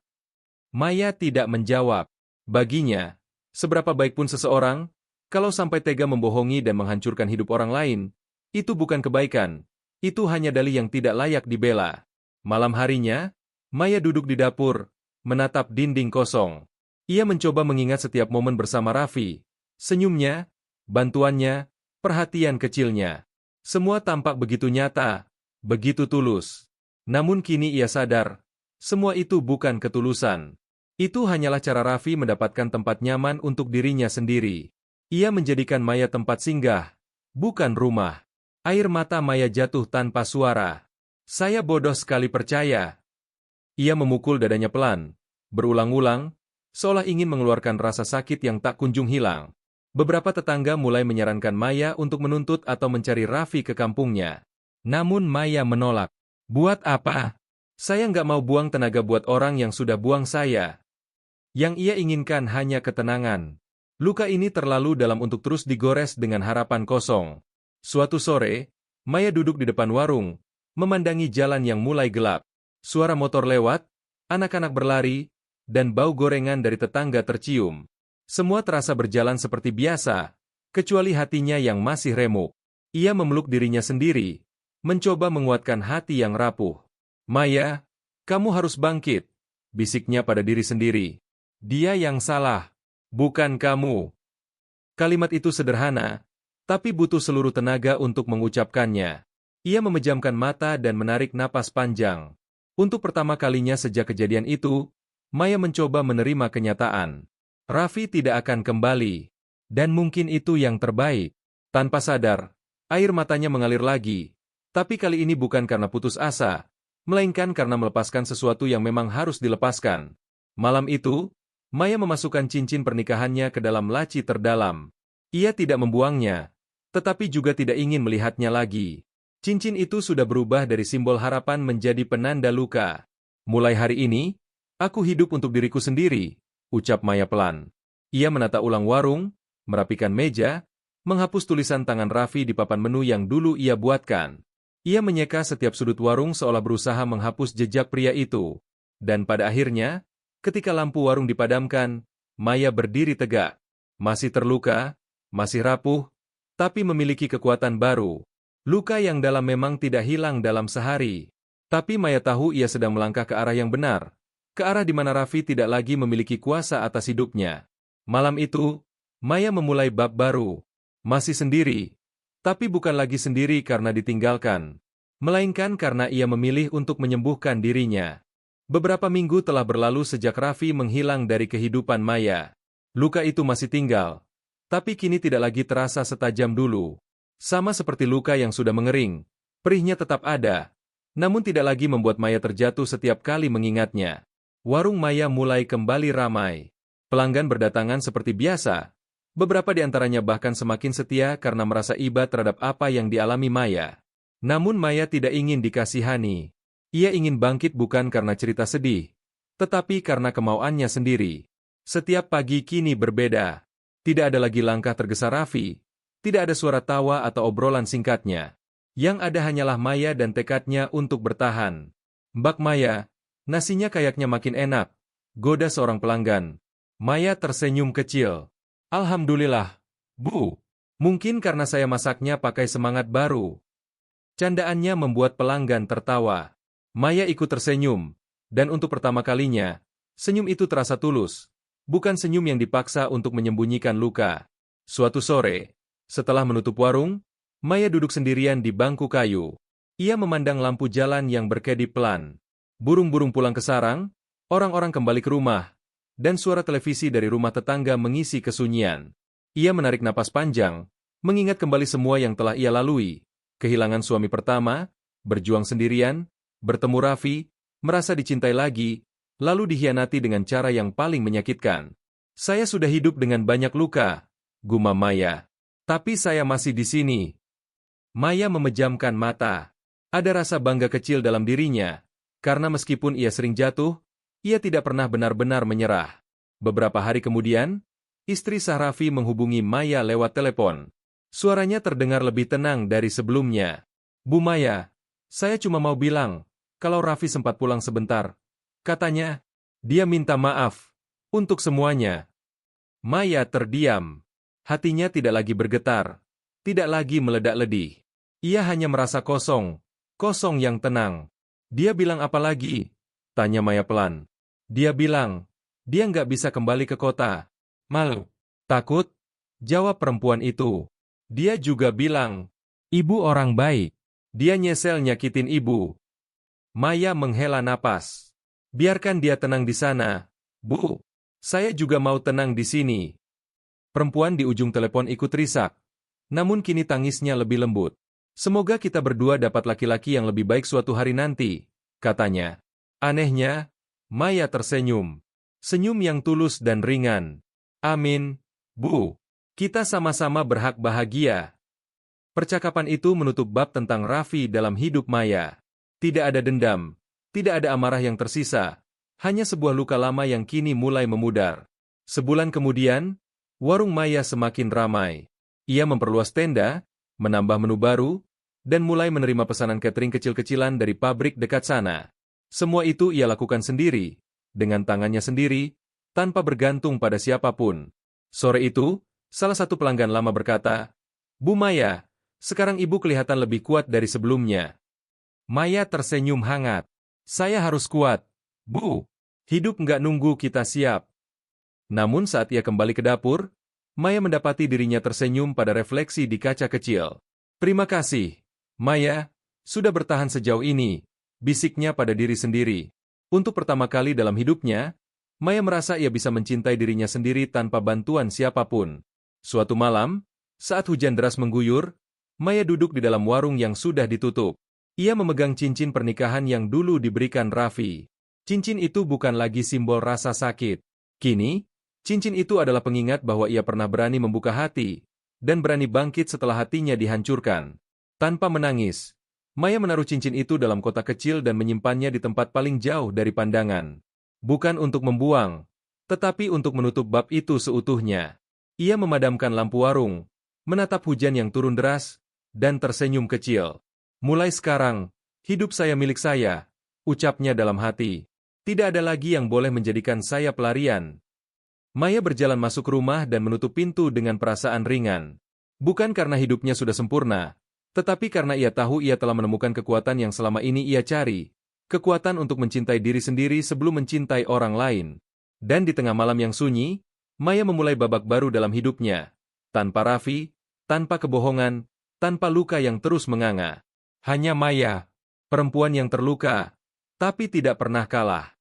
Maya tidak menjawab. Baginya, seberapa baik pun seseorang, kalau sampai tega membohongi dan menghancurkan hidup orang lain, itu bukan kebaikan, itu hanya dalih yang tidak layak dibela. Malam harinya, Maya duduk di dapur, menatap dinding kosong. Ia mencoba mengingat setiap momen bersama Raffi, senyumnya, bantuannya, perhatian kecilnya. Semua tampak begitu nyata, begitu tulus. Namun kini ia sadar, semua itu bukan ketulusan. Itu hanyalah cara Raffi mendapatkan tempat nyaman untuk dirinya sendiri. Ia menjadikan Maya tempat singgah, bukan rumah. Air mata Maya jatuh tanpa suara. Saya bodoh sekali percaya. Ia memukul dadanya pelan, berulang-ulang, seolah ingin mengeluarkan rasa sakit yang tak kunjung hilang. Beberapa tetangga mulai menyarankan Maya untuk menuntut atau mencari Raffi ke kampungnya. Namun Maya menolak. Buat apa? Saya nggak mau buang tenaga buat orang yang sudah buang saya. Yang ia inginkan hanya ketenangan. Luka ini terlalu dalam untuk terus digores dengan harapan kosong. Suatu sore, Maya duduk di depan warung, memandangi jalan yang mulai gelap. Suara motor lewat, anak-anak berlari, dan bau gorengan dari tetangga tercium. Semua terasa berjalan seperti biasa, kecuali hatinya yang masih remuk. Ia memeluk dirinya sendiri, mencoba menguatkan hati yang rapuh. Maya, kamu harus bangkit, bisiknya pada diri sendiri. Dia yang salah, bukan kamu. Kalimat itu sederhana, tapi butuh seluruh tenaga untuk mengucapkannya. Ia memejamkan mata dan menarik napas panjang. Untuk pertama kalinya sejak kejadian itu, Maya mencoba menerima kenyataan. Raffi tidak akan kembali. Dan mungkin itu yang terbaik. Tanpa sadar, air matanya mengalir lagi. Tapi kali ini bukan karena putus asa, melainkan karena melepaskan sesuatu yang memang harus dilepaskan. Malam itu, Maya memasukkan cincin pernikahannya ke dalam laci terdalam. Ia tidak membuangnya, tetapi juga tidak ingin melihatnya lagi. Cincin itu sudah berubah dari simbol harapan menjadi penanda luka. Mulai hari ini, aku hidup untuk diriku sendiri, ucap Maya pelan. Ia menata ulang warung, merapikan meja, menghapus tulisan tangan Raffi di papan menu yang dulu ia buatkan. Ia menyeka setiap sudut warung seolah berusaha menghapus jejak pria itu. Dan pada akhirnya, ketika lampu warung dipadamkan, Maya berdiri tegak. Masih terluka, masih rapuh, tapi memiliki kekuatan baru. Luka yang dalam memang tidak hilang dalam sehari. Tapi Maya tahu ia sedang melangkah ke arah yang benar. Ke arah di mana Raffi tidak lagi memiliki kuasa atas hidupnya. Malam itu, Maya memulai bab baru. Masih sendiri. Tapi bukan lagi sendiri karena ditinggalkan, melainkan karena ia memilih untuk menyembuhkan dirinya. Beberapa minggu telah berlalu sejak Raffi menghilang dari kehidupan Maya. Luka itu masih tinggal, tapi kini tidak lagi terasa setajam dulu. Sama seperti luka yang sudah mengering, perihnya tetap ada, namun tidak lagi membuat Maya terjatuh setiap kali mengingatnya. Warung Maya mulai kembali ramai. Pelanggan berdatangan seperti biasa. Beberapa di antaranya bahkan semakin setia karena merasa iba terhadap apa yang dialami Maya. Namun Maya tidak ingin dikasihani. Ia ingin bangkit bukan karena cerita sedih, tetapi karena kemauannya sendiri. Setiap pagi kini berbeda. Tidak ada lagi langkah tergesa Raffi. Tidak ada suara tawa atau obrolan singkatnya. Yang ada hanyalah Maya dan tekadnya untuk bertahan. Mbak Maya, nasinya kayaknya makin enak, goda seorang pelanggan. Maya tersenyum kecil. Alhamdulillah, Bu. Mungkin karena saya masaknya pakai semangat baru. Candaannya membuat pelanggan tertawa. Maya ikut tersenyum, Dan untuk pertama kalinya, senyum itu terasa tulus, bukan senyum yang dipaksa untuk menyembunyikan luka. Suatu sore, setelah menutup warung, Maya duduk sendirian di bangku kayu. Ia memandang lampu jalan yang berkedip pelan. Burung-burung pulang ke sarang, orang-orang kembali ke rumah, dan suara televisi dari rumah tetangga mengisi kesunyian. Ia menarik napas panjang, mengingat kembali semua yang telah ia lalui. Kehilangan suami pertama, berjuang sendirian, bertemu Raffi, merasa dicintai lagi, lalu dikhianati dengan cara yang paling menyakitkan. Saya sudah hidup dengan banyak luka, gumam Maya. Tapi saya masih di sini. Maya memejamkan mata. Ada rasa bangga kecil dalam dirinya, karena meskipun ia sering jatuh, ia tidak pernah benar-benar menyerah. Beberapa hari kemudian, istri sah Raffi menghubungi Maya lewat telepon. Suaranya terdengar lebih tenang dari sebelumnya. Bu Maya, saya cuma mau bilang, kalau Raffi sempat pulang sebentar. Katanya, dia minta maaf untuk semuanya. Maya terdiam. Hatinya tidak lagi bergetar, tidak lagi meledak-ledih. Ia hanya merasa kosong, kosong yang tenang. Dia bilang apa lagi? Tanya Maya pelan. Dia bilang, dia nggak bisa kembali ke kota. Malu. Takut? Jawab perempuan itu. Dia juga bilang, ibu orang baik. Dia nyesel nyakitin ibu. Maya menghela napas. Biarkan dia tenang di sana. Bu, saya juga mau tenang di sini. Perempuan di ujung telepon ikut risak. Namun kini tangisnya lebih lembut. Semoga kita berdua dapat laki-laki yang lebih baik suatu hari nanti, katanya. Anehnya, Maya tersenyum. Senyum yang tulus dan ringan. Amin, Bu. Kita sama-sama berhak bahagia. Percakapan itu menutup bab tentang Raffi dalam hidup Maya. Tidak ada dendam, tidak ada amarah yang tersisa, hanya sebuah luka lama yang kini mulai memudar. Sebulan kemudian, warung Maya semakin ramai. Ia memperluas tenda, menambah menu baru, dan mulai menerima pesanan catering kecil-kecilan dari pabrik dekat sana. Semua itu ia lakukan sendiri, dengan tangannya sendiri, tanpa bergantung pada siapapun. Sore itu, salah satu pelanggan lama berkata, Bu Maya, sekarang ibu kelihatan lebih kuat dari sebelumnya. Maya tersenyum hangat. Saya harus kuat, Bu. Hidup nggak nunggu kita siap. Namun saat ia kembali ke dapur, Maya mendapati dirinya tersenyum pada refleksi di kaca kecil. Terima kasih, Maya, sudah bertahan sejauh ini, bisiknya pada diri sendiri. Untuk pertama kali dalam hidupnya, Maya merasa ia bisa mencintai dirinya sendiri tanpa bantuan siapapun. Suatu malam, saat hujan deras mengguyur, Maya duduk di dalam warung yang sudah ditutup. Ia memegang cincin pernikahan yang dulu diberikan Raffi. Cincin itu bukan lagi simbol rasa sakit. Kini, cincin itu adalah pengingat bahwa ia pernah berani membuka hati, dan berani bangkit setelah hatinya dihancurkan. Tanpa menangis, Maya menaruh cincin itu dalam kotak kecil dan menyimpannya di tempat paling jauh dari pandangan. Bukan untuk membuang, tetapi untuk menutup bab itu seutuhnya. Ia memadamkan lampu warung, menatap hujan yang turun deras, dan tersenyum kecil. Mulai sekarang, hidup saya milik saya, ucapnya dalam hati. Tidak ada lagi yang boleh menjadikan saya pelarian. Maya berjalan masuk rumah dan menutup pintu dengan perasaan ringan. Bukan karena hidupnya sudah sempurna, tetapi karena ia tahu ia telah menemukan kekuatan yang selama ini ia cari. Kekuatan untuk mencintai diri sendiri sebelum mencintai orang lain. Dan di tengah malam yang sunyi, Maya memulai babak baru dalam hidupnya. Tanpa Raffi, tanpa kebohongan, tanpa luka yang terus menganga. Hanya Maya, perempuan yang terluka, tapi tidak pernah kalah.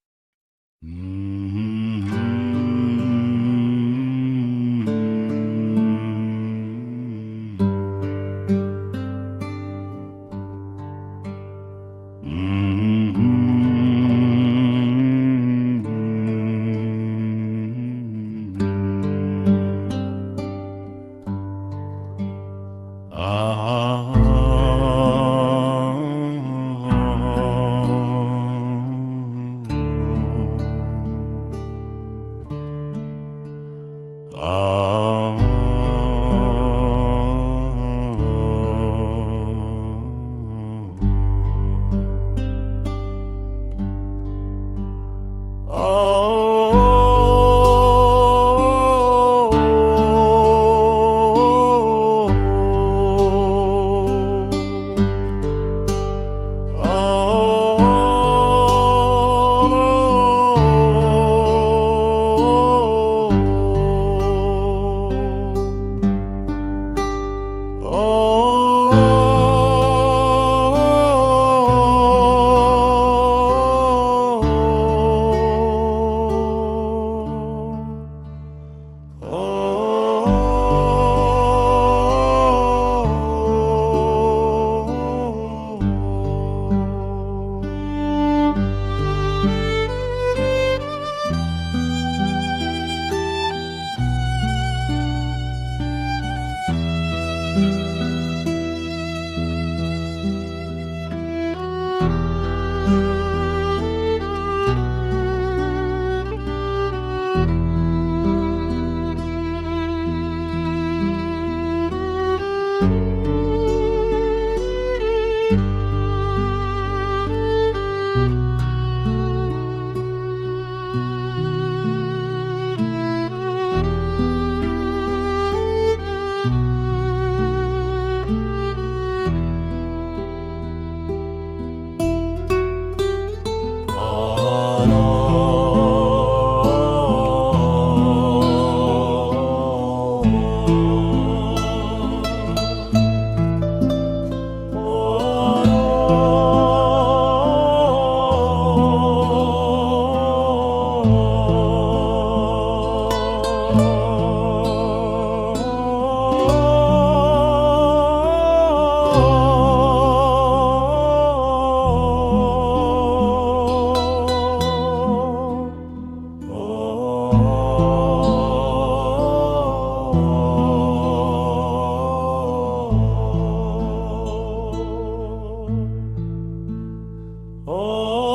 Oh.